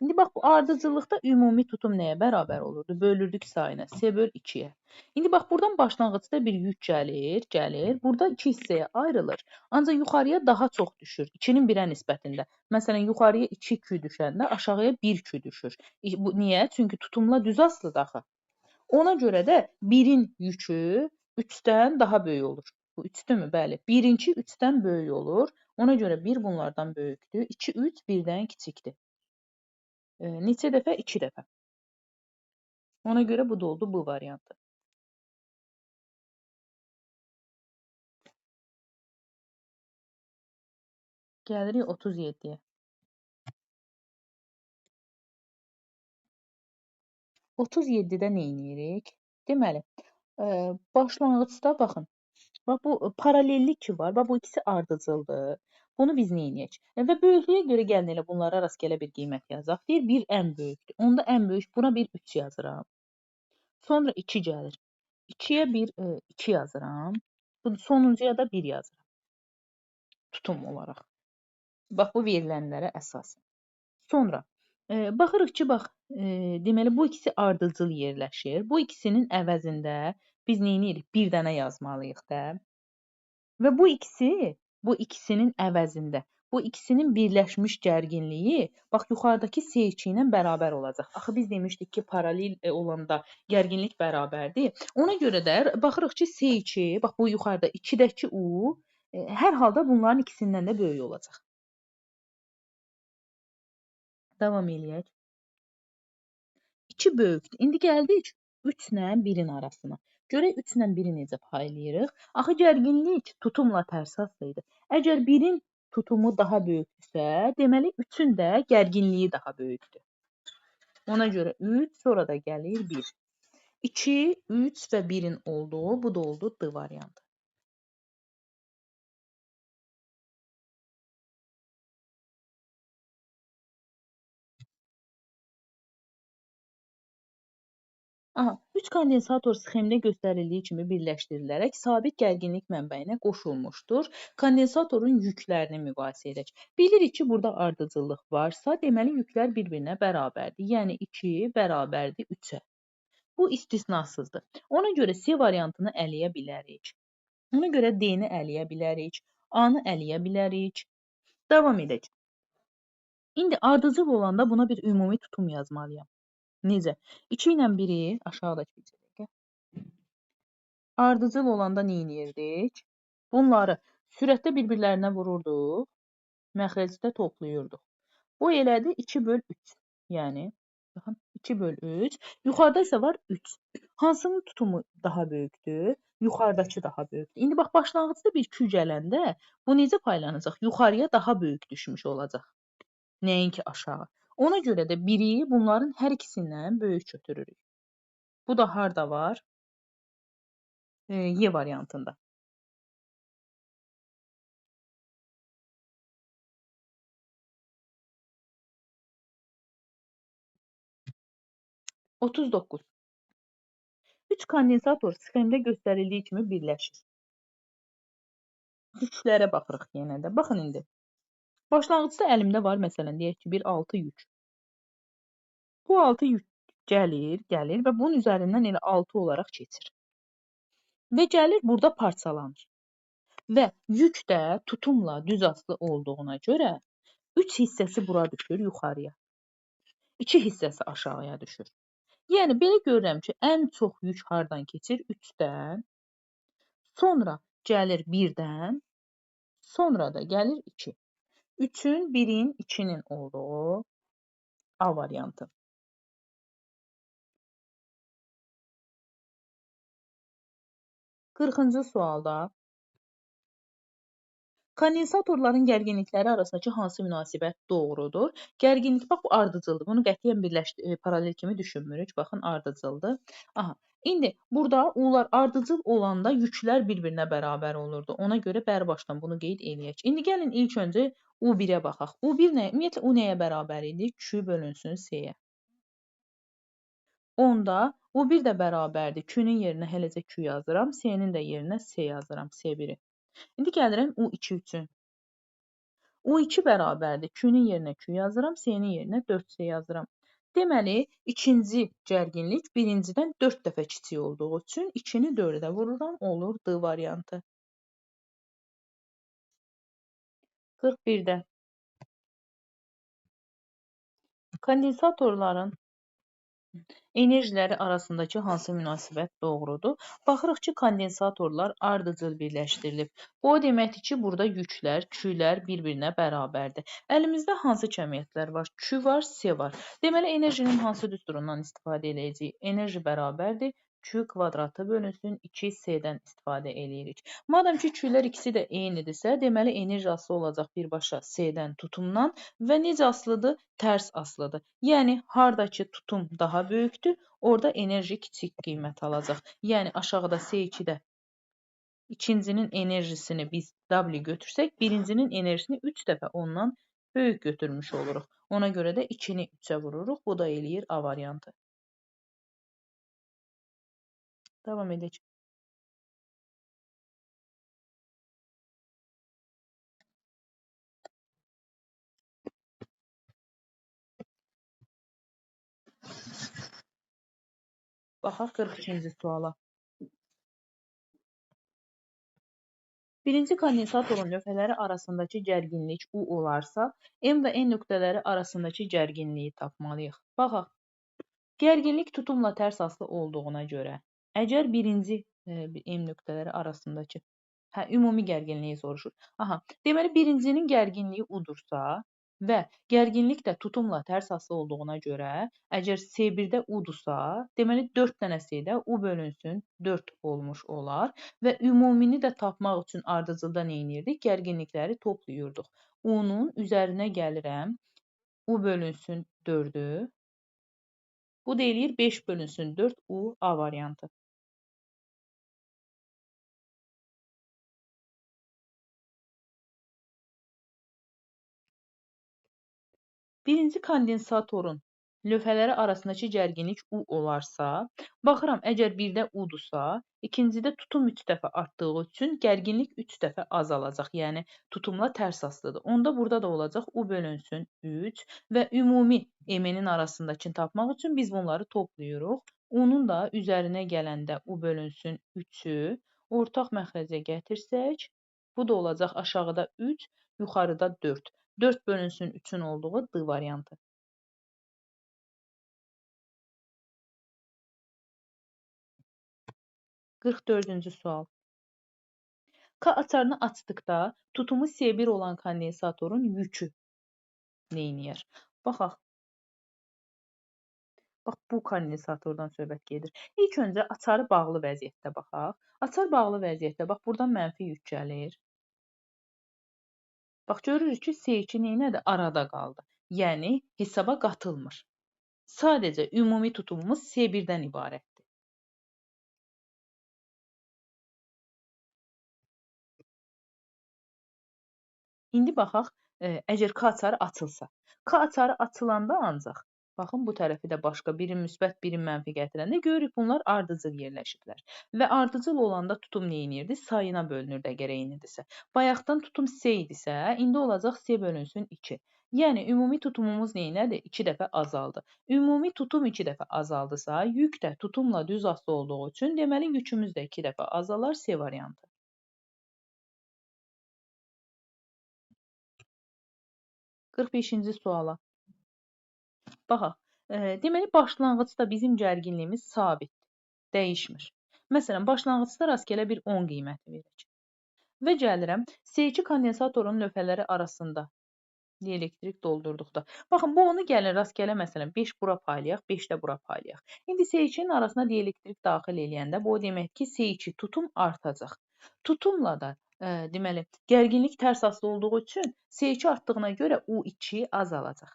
İndi bax bu ardıcıllıqda ümumi tutum nəyə bərabər olurdu? Bölürdük sayına. S böl 2-yə. İndi bax buradan başlanğıcda bir yük gəlir. Burada 2 hissəyə ayrılır. Ancaq yuxarıya daha çox düşür. 2-nin 1-ə nisbətində. Məsələn, yuxarıya 2 kü düşəndə aşağıya 1 kü düşür. Bu niyə? Çünki tutumla düz asılıdır axı. Ona görə də 1-in yükü 3-dən daha böyük olur. Bu 3-dürmü? Bəli. 1-inki 3-dən böyük olur. Ona görə 1 bunlardan böyükdür. 2, 3 1-dən kiçikdir. Neçə dəfə? 2 dəfə. Ona görə bu da oldu bu variantı. Gəlirik 37-yə. 37-də nə edirik? Deməli, başlanğıcda baxın. Bax bu paralellik ki var. Bax bu ikisi ardıcıldır. Bunu biz nə edək? Və böyüklüyə görə gəlin elə bunlara rastgələ bir qiymət yazaq. Deyir 1 ən böyükdür. Onda ən böyük buna bir 3 yazıram. Sonra 2 gəlir. 2-yə bir 2 yazıram. Sonuncuya da 1 yazıram. Tutum olaraq. Bax, bu verilənlərə əsasən. Sonra baxırıq ki, bax, deməli bu ikisi ardıcıl yerləşir. Bu ikisinin əvəzində biz neynirik? Bir dənə yazmalıyıq da. Və bu ikisinin əvəzində bu ikisinin birləşmiş gərginliyi bax yuxarıdakı C2 ilə bərabər olacaq. Axı biz demişdik ki, paralel olanda gərginlik bərabərdir. Ona görə də baxırıq ki, C2, bax bu yuxarıda 2-dəki U hər halda bunların ikisindən də böyük olacaq. Davam eləyək. 2 böyükdür. İndi gəldik 3 ilə 1-in arasına. Görək 3 ilə 1-i necə paylayırıq? Axı gərginlik tutumla tərs asılıdır. Əgər 1-in tutumu daha böyükdürsə, deməli 3-ün də gərginliyi daha böyükdür. Ona görə 3, sonra da gəlir 1. 2, 3 və 1-in olduğu, bu da oldu D variantı. Aha, 3 kondensator sxemdə göstərildiyi kimi birləşdirilərək sabit gərginlik mənbəyinə qoşulmuşdur. Kondensatorun yüklərini müqayisə edək. Bilirik ki, burada ardıcıllıq varsa, deməli yüklər bir-birinə bərabərdir. Yəni 2 bərabərdir 3-ə. Bu istisnasızdır. Ona görə C variantını eləyə bilərik. Ona görə D-ni eləyə bilərik. A-nı eləyə bilərik. Davam edək. İndi ardıcıl olanda buna bir ümumi tutum yazmalıyam. Necə? 2 ilə 1-i aşağıdakı biçimdə. Ardıcıl olanda neynirdik? Bunları sürətdə bir-birlərinə vururduq, məxrəcdə toplayırdıq. Bu elədi 2/3. Yəni, baxın, 2/3. Yuxarıda isə var 3. Hansının tutumu daha böyükdür? Yuxarıdakı daha böyükdür. İndi bax, başlanğıcda bir Q gələndə bu necə paylanacaq? Yuxarıya daha böyük düşmüş olacaq. Nəinki aşağı. Ona görə də 1-i bunların hər ikisindən böyük götürürük. Bu da harda var? Y variantında. Otuz doqquz. 3 kondensator sxemdə göstərildiyi kimi birləşir. Yüklərə baxırıq yenə də. Baxın indi. Başlanğıcda əlimdə var, məsələn, deyək ki, bir 6 yük. Bu 6 yük gəlir və bunun üzərindən elə 6 olaraq keçir. Və gəlir burada parçalanır. Və yük də tutumla düz asılı olduğuna görə 3 hissəsi bura düşür yuxarıya. 2 hissəsi aşağıya düşür. Yəni, belə görürəm ki, ən çox yük hardan keçir? 3-dən, sonra gəlir 1-dən, sonra da gəlir 2. 3-ün, 1-in, 2-nin olduğu A variantı. 40-cı sualda kondensatorların gərginlikləri arasındakı hansı münasibət doğrudur? Gərginlik, bax, bu ardıcıldır. Bunu qətiyyən paralel kimi düşünmürük. Baxın, ardıcıldır. Aha, indi burada ular ardıcıl olanda yüklər bir-birinə bərabər olurdu. Ona görə bərbaşdan bunu qeyd eləyək. İndi gəlin ilk öncə U1-ə baxaq. U1 nə? Ümumiyyətlə, U nəyə bərabər idi? Q bölünsün C-yə. Onda U1 də bərabərdir. Q-nin yerinə heləcə Q yazıram. C-nin də yerinə C yazıram. C1-i. İndi gəlirəm U2 üçün. U2 bərabərdir. Q-nin yerinə Q yazıram, C-nin yerinə 4C yazıram. Deməli, ikinci gərginlik birincidən 4 dəfə kiçik olduğu üçün 2-ni 4-ə vururam, olur D variantı. 41-də kondensatorların enerjiləri arasındakı hansı münasibət doğrudur? Baxırıq ki, kondensatorlar ardıcıl birləşdirilib. Bu o deməkdir ki, burada yüklər, Q'lər bir-birinə bərabərdir. Əlimizdə hansı kəmiyyətlər var? Q var, C var. Deməli, enerjinin hansı düsturundan istifadə edəcəyik? Enerji bərabərdir. Q kvadratı bölünsün 2C-dən istifadə eləyirik. Madəm ki, Q'lər ikisi də eynidirsə, deməli, enerji asılı olacaq birbaşa C-dən tutumdan və necə asılıdır? Tərs asılıdır. Yəni, hardakı tutum daha böyükdür, orada enerji kiçik qiymət alacaq. Yəni, aşağıda C2-də ikincinin enerjisini biz W götürsək, birincinin enerjisini 3 dəfə ondan böyük götürmüş oluruq. Ona görə də 2-ni 3-ə vururuq. Bu da eləyir A variantı. Davam edək. Baxaq 42-ci suala. Birinci kondensatorun lövhələri arasındakı gərginlik U olarsa, M və N nöqtələri arasındakı gərginliyi tapmalıyıq. Baxaq. Gərginlik tutumla tərs aslı olduğuna görə, əgər birinci M nöqtələri arasındakı ümumi gərginliyi soruşur. Deməli, birincinin gərginliyi U-dursa və gərginlik də tutumla tərs aslı olduğuna görə, əgər C1-də U-dursa, deməli 4 dənəsi də U bölünsün 4 olmuş olar və ümumini də tapmaq üçün ardıcılda nə edirdik? Gərginlikləri toplayırdıq. U-nun üzərinə gəlirəm, U bölünsün 4-ü. Bu da eləyir 5 bölünsün 4 U A variantı. Birinci kondensatorun lövhələri arasındakı gərginlik U olarsa, baxıram, əgər birdə U-dursa, ikincidə tutum 3 dəfə artdığı üçün gərginlik 3 dəfə azalacaq. Yəni, tutumla tərs aslıdır. Onda burada da olacaq U bölünsün 3 və ümumi M-nin arasındakını tapmaq üçün biz bunları toplayırıq. U-nun da üzərinə gələndə U bölünsün 3-ü ortaq məxrəcə gətirsək, bu da olacaq aşağıda 3, yuxarıda 4. 4 bölünsün 3-ün olduğu D variantı. Qırx dördüncü sual. K açarını açdıqda tutumu C1 olan kondensatorun yükü neyniyər? Baxaq. Bax, bu kondensatordan söhbət gedir. İlk öncə açarı bağlı vəziyyətdə baxaq. Açar bağlı vəziyyətdə, bax, buradan mənfi yük gəlir. Bax, görürük ki, C2 neynədir? Arada qaldı. Yəni, hesaba qatılmır. Sadəcə ümumi tutumumuz C1-dən ibarətdir. İndi baxaq, əgər K açarı açılsa. K açarı açılanda ancaq, baxın, bu tərəfi də başqa, biri müsbət, biri mənfi gətirəndə görürük, bunlar ardıcıl yerləşiblər. Və ardıcıl olanda tutum neynirdi? Sayına bölünürdü, əgər eynidirsə. Bayaqdan tutum C idisə, indi olacaq C bölünsün 2. Yəni, ümumi tutumumuz neynədir? 2 dəfə azaldı. Ümumi tutum 2 dəfə azaldısa, yük də tutumla düz asılı olduğu üçün, deməli, yükümüz də 2 dəfə azalar, C variantı. 45-ci suala. Baxaq, deməli, başlanğıcda bizim gərginliyimiz sabitdir, dəyişmir. Məsələn, başlanğıcda rastgələ bir 10 qiyməti verək. Və gəlirəm, C2 kondensatorun lövhələri arasında elektrik doldurduqda. Baxın, bu onu gəlir rastgələ, məsələn, 5 bura paylayaq, 5 də bura paylayaq. İndi C2-nin arasına elektrik daxil eləyəndə, bu o demək ki, C2 tutum artacaq. Tutumla da, deməli, gərginlik tərs asılı olduğu üçün C2 artdığına görə U2 azalacaq.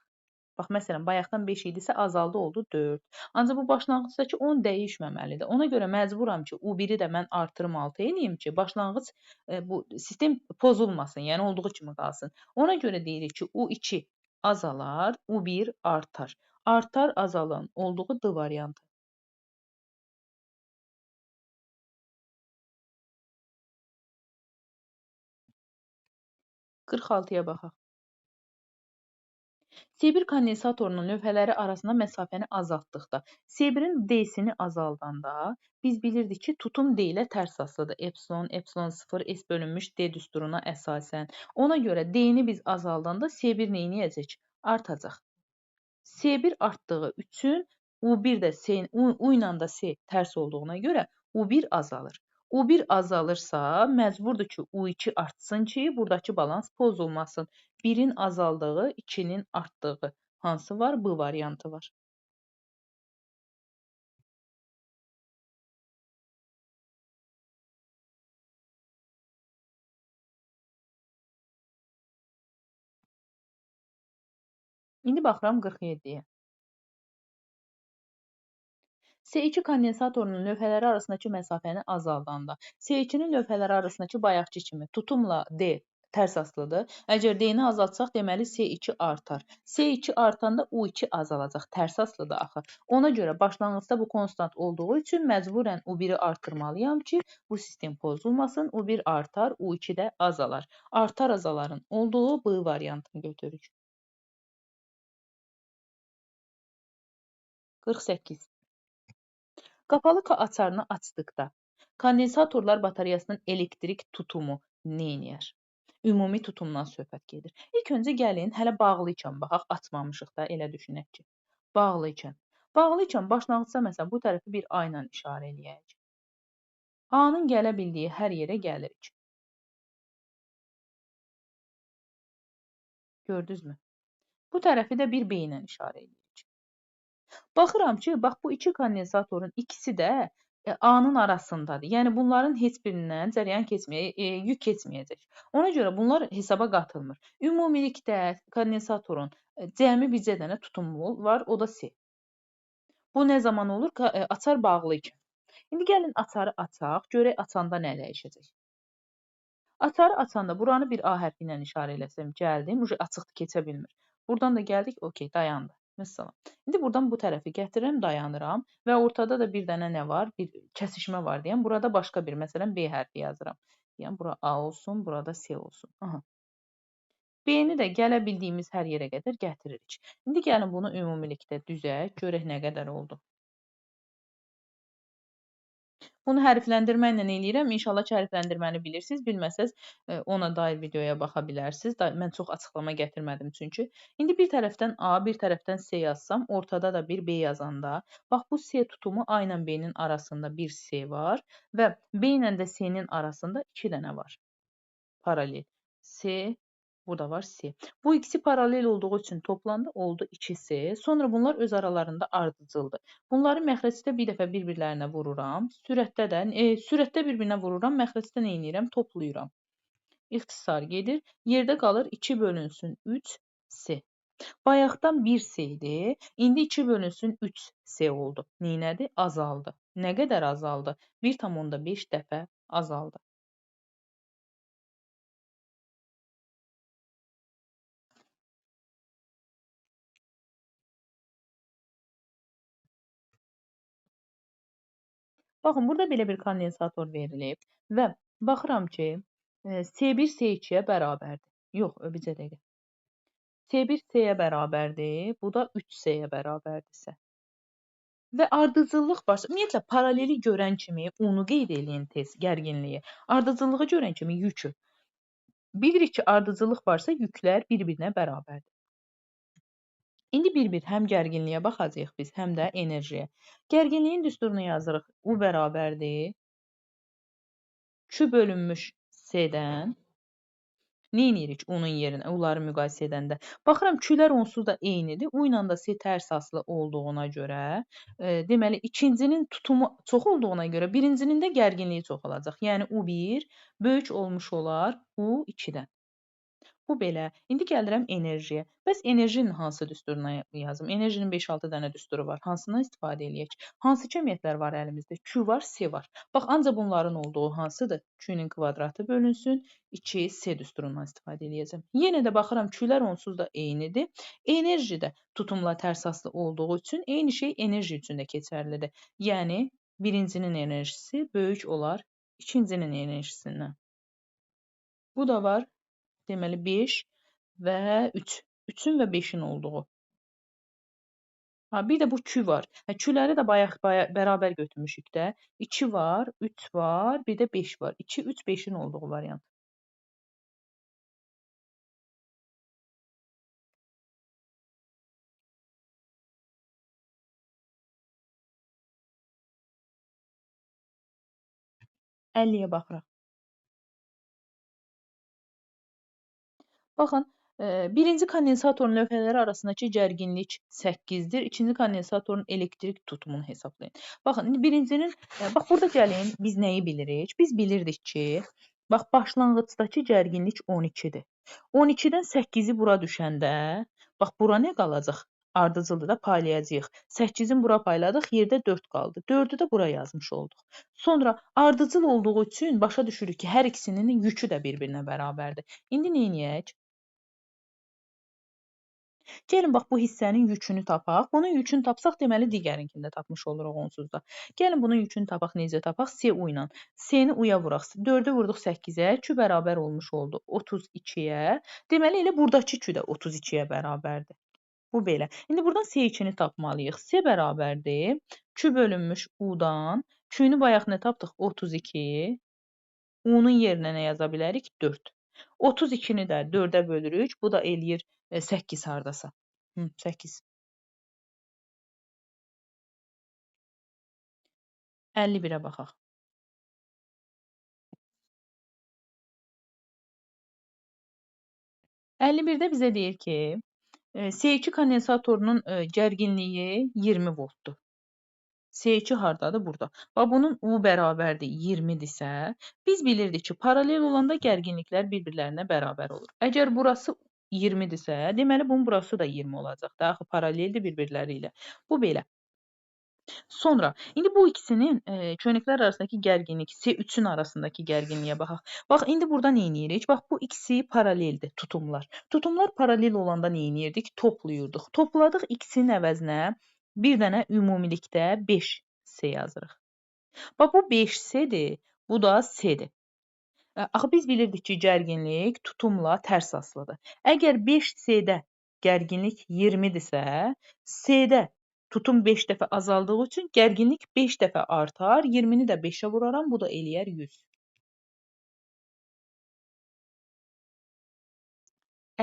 Bax, məsələn, bayaqdan 5 idisə azaldı, oldu 4. Ancaq bu başlanğıcdakı 10 dəyişməməlidir. Ona görə məcburam ki, U1-i də mən artırım 6 eləyim ki, başlanğıc bu sistem pozulmasın, yəni olduğu kimi qalsın. Ona görə deyirik ki, U2 azalar, U1 artar. Artar, azalan olduğu D variantı. 46-ya baxaq. C1 kondensatorunun lövhələri arasında məsafəni azaltdıqda, C1-in D-sini azaldanda biz bilirdik ki, tutum D ilə tərs asılıdır. Epsilon, epsilon 0, S bölünmüş D düsturuna əsasən. Ona görə D-ni biz azaldanda C1 neyniyəcək? Artacaq. C1 artdığı üçün U1 də U ilə də C tərs olduğuna görə U1 azalır. U1 azalırsa, məcburdur ki, U2 artsın ki, buradakı balans pozulmasın. 1-in azaldığı, 2-nin artdığı hansı var? B variantı var. İndi baxıram 47-yə. C2 kondensatorunun lövhələri arasındakı məsafəni azaldanda, C2-nin lövhələri arasındakı bayaqki kimi tutumla D tərs asılıdır. Əgər D-ni azaltsaq, deməli C2 artar. C2 artanda U2 azalacaq, tərs asılıdır axı. Ona görə başlanğıcda bu konstant olduğu üçün məcburən U1-i artırmalıyam ki, bu sistem pozulmasın. U1 artar, U2 də azalar. Artar azaların olduğu B variantını götürürük. 48. Qapalı açarını açdıqda kondensatorlar batareyasının elektrik tutumu neyniyər? Ümumi tutumdan söhbət gedir. İlk öncə gəlin hələ bağlı ikən baxaq, açmamışıq da, elə düşünək ki. Bağlı ikən. Bağlı ikən başlanğıcda məsələn bu tərəfi bir A ilə işarə eləyək. A-nın gələ bildiyi hər yerə gəlirik. Gördünüzmü? Bu tərəfi də bir B ilə işarə edirik. Baxıram ki, bax bu iki kondensatorun ikisi də A-nın arasındadır. Yəni bunların heç birindən cərəyan yük keçməyəcək. Ona görə bunlar hesaba qatılmır. Ümumilikdə kondensatorun cəmi bircə dənə tutumu var, o da C. Bu nə zaman olur? Açar bağlı ikən. İndi gəlin açarı açaq, görək açanda nə dəyişəcək. Açarı açanda buranı bir A hərfi ilə işarə eləsəm, gəldim, açıqdır, keçə bilmir. Buradan da gəldik, okey, dayandı. Məsələn. İndi buradan bu tərəfi gətirirəm, dayanıram və ortada da bir dənə nə var? Bir kəsişmə var deyəm. Burada başqa bir, məsələn, B hərfi yazıram. Yəni bura A olsun, burada C olsun. Aha. B-ni də gələ bildiyimiz hər yerə qədər gətiririk. İndi gəlin bunu ümumilikdə düzək, görək nə qədər oldu. Bunu hərfləndirməklə eləyirəm. İnşallah ki, hərfləndirməni bilirsiniz. Bilməsəz, ona dair videoya baxa bilərsiniz. Mən çox açıqlama gətirmədim çünki. İndi bir tərəfdən A, bir tərəfdən C yazsam, ortada da bir B yazanda, bax bu C tutumu A ilə B-nin arasında bir C var və B ilə də C-nin arasında 2 dənə var. Paralel. C, bu da var C. Bu ikisi paralel olduğu üçün toplamda oldu 2C. Sonra bunlar öz aralarında ardıcıldır. Bunları məxrəcdə bir dəfə bir-birlərinə vururam. Sürətdə bir-birinə vururam. Məxrəcdə nə edirəm? Toplayıram. İxtisar gedir. Yerdə qalır 2 bölünsün 3C. Bayaqdan 1C idi. İndi 2 bölünsün 3C oldu. Neynədir? Azaldı. Nə qədər azaldı? 1,5 dəfə azaldı. Baxın, burada belə bir kondensator verilib və baxıram ki, C1 C2-yə bərabərdir. Yox, bircə dəqiqə. C1 C-yə bərabərdir, bu da 3C-yə bərabərdirsə. Və ardıcıllıq başlayır. Ümumiyyətlə, paraleli görən kimi onu qeyd eləyin tez, gərginliyi. Ardıcıllığı görən kimi yükü. Bilirik ki, ardıcıllıq varsa yüklər bir-birinə bərabərdir. İndi bir-bir həm gərginliyə baxacağıq biz, həm də enerjiyə. Gərginliyin düsturunu yazırıq. U bərabərdir. Q bölünmüş C-dən. Nə edirik onun yerinə, uları müqayisə edəndə? Baxıram, Q-lər onsuz da eynidir. U ilə da C tərs aslı olduğuna görə, deməli, ikincinin tutumu çox olduğuna görə, birincinin də gərginliyi çox olacaq. Yəni, U1 böyük olmuş olar U2-dən. Bu belə. İndi gəlirəm enerjiyə. Bəs enerjinin hansı düsturuna yazım? Enerjinin 5-6 dənə düsturu var. Hansından istifadə eləyək? Hansı kəmiyyətlər var əlimizdə? Q var, C var. Bax, ancaq bunların olduğu hansıdır? Q-nin kvadratı bölünsün, 2C düsturundan istifadə eləyəcəm. Yenə də baxıram, Q-lər onsuz da eynidir. Enerji də tutumla tərs aslı olduğu üçün eyni şey enerji üçün də keçərlidir. Yəni, birincinin enerjisi böyük olar ikincinin enerjisindən. Bu da var. Deməli 5 və 3. 3-ün və 5-in olduğu. Bir də bu Q var. Q-ləri də bayaq bərabər götürmüşük də. 2 var, 3 var, bir də 5 var. 2, 3, 5-in olduğu variant. Əlliyə baxıraq. Baxın, birinci kondensatorun lövhələri arasındakı gərginlik 8-dir. İkinci kondensatorun elektrik tutumunu hesablayın. Baxın, birincinin, bax burada gəlin, biz nəyi bilirik? Biz bilirdik ki, bax başlanğıcdakı gərginlik 12-dir. 12-dən 8-i bura düşəndə, bax bura nə qalacaq? Ardıcıldır da paylayacağıq. 8-in bura payladıq, yerdə 4 qaldı. 4-ü də bura yazmış olduq. Sonra ardıcıl olduğu üçün başa düşürük ki, hər ikisinin yükü də bir-birinə bərabərdir. İndi nə edək? Gəlin, bax, bu hissənin yükünü tapaq. Bunun yükünü tapsaq, deməli, digərinkini də tapmış oluruq onsuz da. Gəlin, bunun yükünü tapaq, necə tapaq? C U ilə. C-ni U-ya vuraq. 4-ü vurduq 8-ə, Q bərabər olmuş oldu 32-yə. Deməli, elə buradakı Q də 32-yə bərabərdir. Bu belə. İndi buradan C2-ni tapmalıyıq. C bərabərdir. Q bölünmüş U-dan. Q-nü bayaq nə tapdıq? 32. U-nun yerinə nə yaza bilərik? 4. 32-ni də 4-ə bölürük. Bu da eləyir 8 hardasa. 8. 51-ə baxaq. 51-də bizə deyir ki, S2 kondensatorunun gərginliyi 20 voltdur. S2 hardadır? Burada. Və bunun U bərabərdir 20-dirsə, biz bilirdik ki, paralel olanda gərginliklər bir-birlərinə bərabər olur. Əgər burası 20-dirsə, deməli bunun burası da 20 olacaq. Daha axı paraleldir bir-birləri ilə. Bu belə. Sonra, indi bu ikisinin çönüklər arasındakı gərginlik, S3-ün arasındakı gərginliyə baxaq. Bax, indi burada nə edirik? Bax, bu ikisi paraleldir, tutumlar. Tutumlar paralel olanda nə edirdik? Toplayırdıq. Topladıq ikisinin əvəzinə bir dənə ümumilikdə 5S yazırıq. Bax, bu 5S-dir, bu da S-dir. Axı biz bilirdik ki, gərginlik tutumla tərs asılıdır. Əgər 5S-də gərginlik 20-dirsə, S-də tutum 5 dəfə azaldığı üçün gərginlik 5 dəfə artar. 20-ni də 5-ə vuraram, bu da eləyər 100.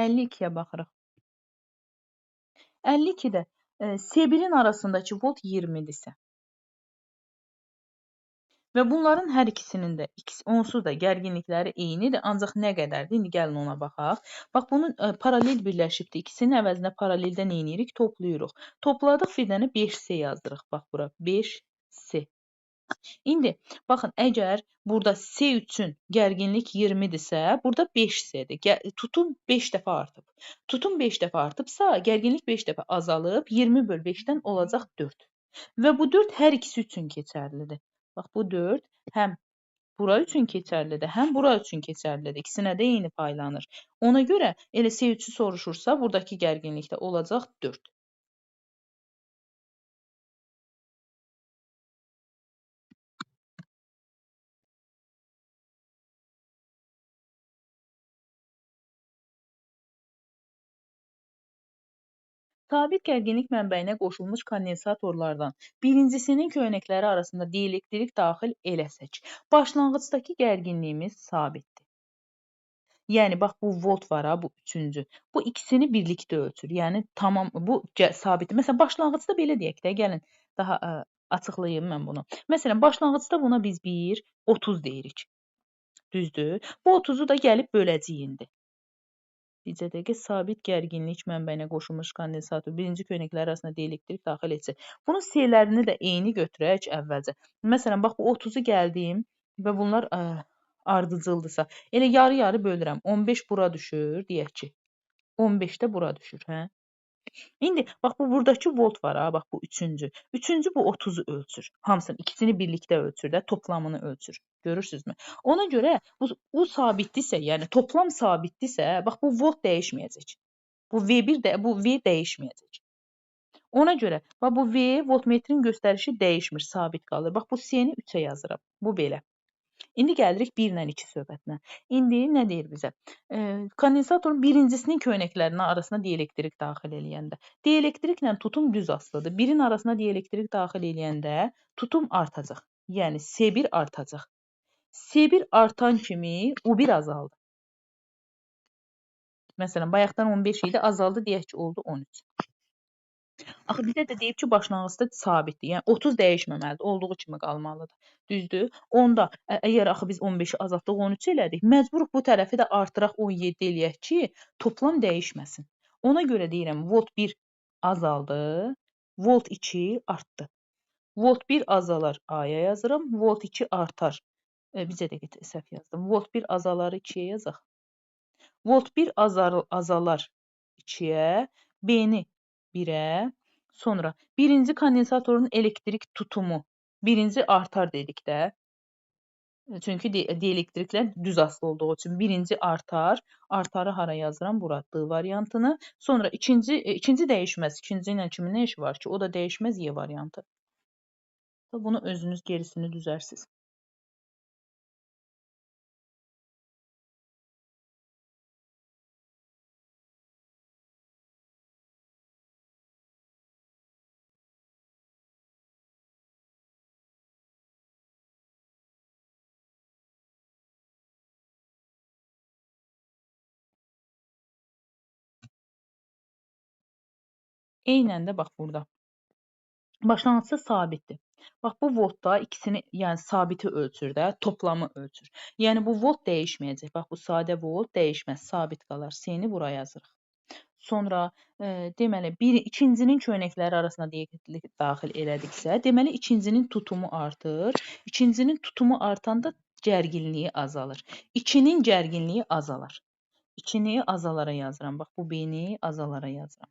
52-yə baxırıq. 52-də S1-in arasındakı volt 20-dirsə və bunların hər ikisinin də onsuz da gərginlikləri eynidir, ancaq nə qədərdir? İndi gəlin ona baxaq. Bax, bunun paralel birləşibdir. İkisinin əvəzinə paraleldə nə edirik? Toplayırıq. Topladıq, bir dənə 5S yazdırıq. Bax, bura 5S. İndi, baxın, əgər burada S üçün gərginlik 20-dirsə, burada 5S-dir. Tutum 5 dəfə artıb. Tutum 5 dəfə artıbsa, gərginlik 5 dəfə azalıb, 20 böl 5-dən olacaq 4. Və bu 4 hər ikisi üçün keçərlidir. Bax, bu 4 həm bura üçün keçərlidir, həm bura üçün keçərlidir. İkisinə də eyni paylanır. Ona görə elə S3-ü soruşursa, buradakı gərginlikdə olacaq 4. Sabit gərginlik mənbəyinə qoşulmuş kondensatorlardan birincisinin köynəkləri arasında dielektrik daxil eləsək, başlanğıcdakı gərginliyimiz sabitdir. Yəni, bax, bu volt var, bu üçüncü. Bu ikisini birlikdə ölçür. Yəni, tamam, bu sabitdir. Məsələn, başlanğıcda belə deyək də, gəlin, daha açıqlayım mən bunu. Məsələn, başlanğıcda buna biz 30 deyirik. Düzdür? Bu 30-u da gəlib böləcəyindir. Bircə dəqiqə, sabit gərginlik mənbəyinə qoşulmuş kondensator birinci köynəklər arasında dielektrik daxil etsə. Bunun C-lərini də eyni götürək əvvəlcə. Məsələn, bax, bu 30-u gəldim və bunlar ardıcıldırsa, elə yarı-yarı bölürəm. 15 bura düşür, deyək ki. 15 də bura düşür, hə? İndi, bax, bu buradakı volt var, bax, bu üçüncü. Üçüncü bu 30-u ölçür. Hamısını, ikisini birlikdə ölçür də, toplamını ölçür. Görürsünüzmü? Ona görə bu sabitdirsə, yəni toplam sabitdirsə, bax, bu volt dəyişməyəcək. Bu V1 də, bu V dəyişməyəcək. Ona görə, bax, bu V, voltmetrin göstərişi dəyişmir, sabit qalır. Bax, bu C-ni 3-ə yazıram. Bu belə. İndi gəlirik 1 ilə 2 söhbətinə. İndi nə deyir bizə? Kondensatorun birincisinin köynəklərinin arasına dielektrik daxil eləyəndə. Dielektriklə tutum düz asılıdır. Birin arasına dielektrik daxil eləyəndə tutum artacaq. Yəni S1 artacaq. S1 artan kimi U1 azaldı. Məsələn, bayaqdan 15 idi, azaldı, deyək ki, oldu 13. Axı bizə də deyib ki, başlanğıcda sabitdir. Yəni 30 dəyişməməlidir, olduğu kimi qalmalıdır. Düzdür? Onda əgər axı biz 15-i azaltdıq, 13 elədik, məcburuq bu tərəfi də artıraq 17 eləyək ki, toplam dəyişməsin. Ona görə deyirəm, volt 1 azaldı, volt 2 artdı. Volt 1 azalar A-ya yazıram, volt 2 artar. Bizə də səhv yazdım. Volt 1 azalar 2-yə yazaq. Volt 1 azalar 2-yə, B-ni 1-ə, sonra birinci kondensatorun elektrik tutumu birinci artar dedik də. Çünki dielektriklər düz asılı olduğu üçün birinci artar. Artarı hara yazıram? Bura D variantını. Sonra ikinci dəyişməz. İkinci ilə kimin nə işi var ki? O da dəyişməz Y variantı. Bunu özünüz gerisini düzərsiniz. Eynən də bax burada. Başlanğıcda sabitdir. Bax bu voltda ikisini, yəni sabiti ölçür də, toplamı ölçür. Yəni bu volt dəyişməyəcək. Bax bu sadə volt dəyişməz, sabit qalar. C-ni bura yazırıq. Sonra deməli ikincinin köynəkləri arasına dəqiqlik daxil elədiksə, deməli ikincinin tutumu artır. İkincinin tutumu artanda gərginliyi azalır. 2-nin gərginliyi azalar. 2-ni azalara yazıram. Bax bu B-ni azalara yazıram.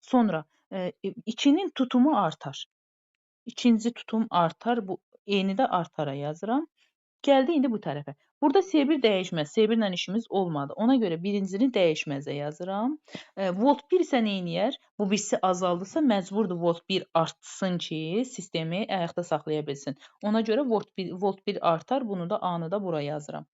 Sonra 2-nin tutumu artar. İkinci tutum artar. Bu E-ni də artara yazıram. Gəldi indi bu tərəfə. Burada C1 dəyişməz. C1 ilə işimiz olmadı. Ona görə birincini dəyişməzə yazıram. Volt 1 isə neyniyər? Bu birisi azaldısa məcburdur volt 1 artsın ki, sistemi ayaqda saxlaya bilsin. Ona görə volt 1 artar. Bunu da A-nı da bura yazıram.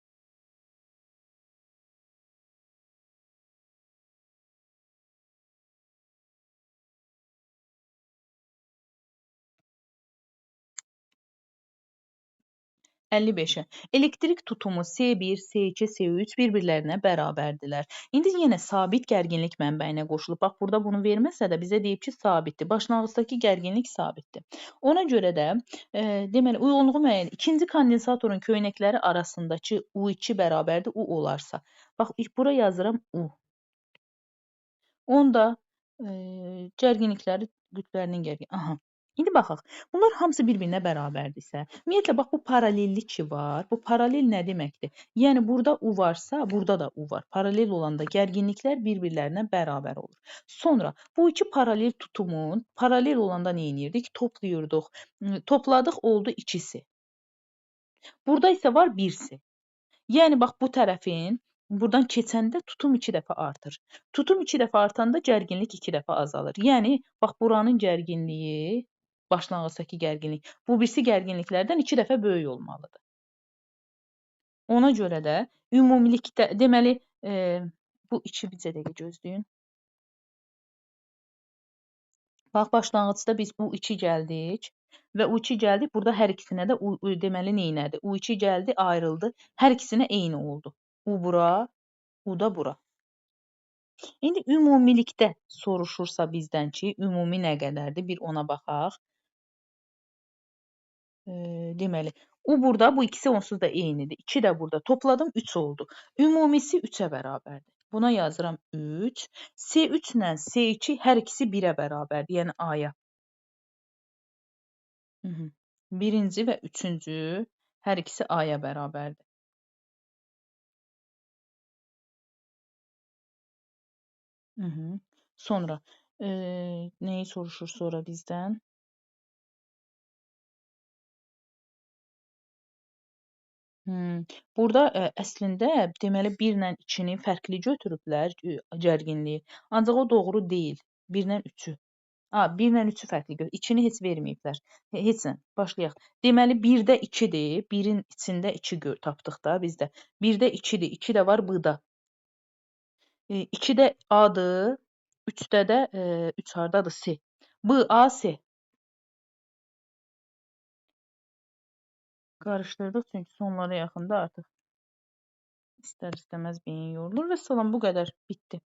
55-ə. Elektrik tutumu C1, C2, C3 bir-birlərinə bərabərdirlər. İndi yenə sabit gərginlik mənbəyinə qoşulub. Bax, burada bunu verməsə də bizə deyib ki, sabitdir. Başlanğıcdakı gərginlik sabitdir. Ona görə də deməli, uyğunluğu müəyyən. İkinci kondensatorun köynəkləri arasındakı U2 bərabərdir, U olarsa. Bax, bura yazıram U. Onda gərginlikləri qütblərinin gərginliyi. Aha. İndi baxaq. Bunlar hamısı bir-birinə bərabərdirsə, ümumiyyətlə bax bu paralellik ki var. Bu paralel nə deməkdir? Yəni burada U varsa, burada da U var. Paralel olanda gərginliklər bir-birlərinə bərabər olur. Sonra bu iki paralel tutumun paralel olanda nə edirdik? Toplayırdıq. Topladıq oldu ikisi. Burada isə var birisi. Yəni bax bu tərəfin buradan keçəndə tutum 2 dəfə artır. Tutum 2 dəfə artanda gərginlik 2 dəfə azalır. Yəni bax buranın gərginliyi, başlanğıcdakı gərginlik bu birisi gərginliklərdən 2 dəfə böyük olmalıdır. Ona görə də ümumilikdə deməli bu 2 bircə dəqiqə gözləyin. Bax başlanğıcda biz U2 gəldik və U2 gəldik. Burada hər ikisinə də deməli neynədir? U2 gəldi, ayrıldı. Hər ikisinə eyni oldu. U bura, U da bura. İndi ümumilikdə soruşursa bizdən ki, ümumi nə qədərdir? Bir ona baxaq. Deməli, U burada, bu ikisi onsuz da eynidir. 2 də burada. Topladım 3 oldu. Ümumisi 3-ə bərabərdir. Buna yazıram 3. C3 ilə C2 hər ikisi 1-ə bərabərdir. Yəni A-ya. Birinci və üçüncü hər ikisi A-ya bərabərdir. Sonra nəyi soruşur sonra bizdən? Burada əslində deməli 1 ilə 2-ni fərqli götürüblər gərginliyi. Ancaq o doğru deyil. 1 ilə 3-ü. 1 ilə 3-ü fərqli götür. 2-ni heç verməyiblər. Heç nə. Başlayaq. Deməli 1-də 2-dir. 1-in içində 2 tapdıq da bizdə. 1-də 2-dir. 2 də var B-da. 2-də A-dır. 3-də də 3 hardadır? C. B, A, C. Qarışdırdıq çünki sonlara yaxında artıq istər-istəməz beyin yorulur və salam bu qədər. Bitdi.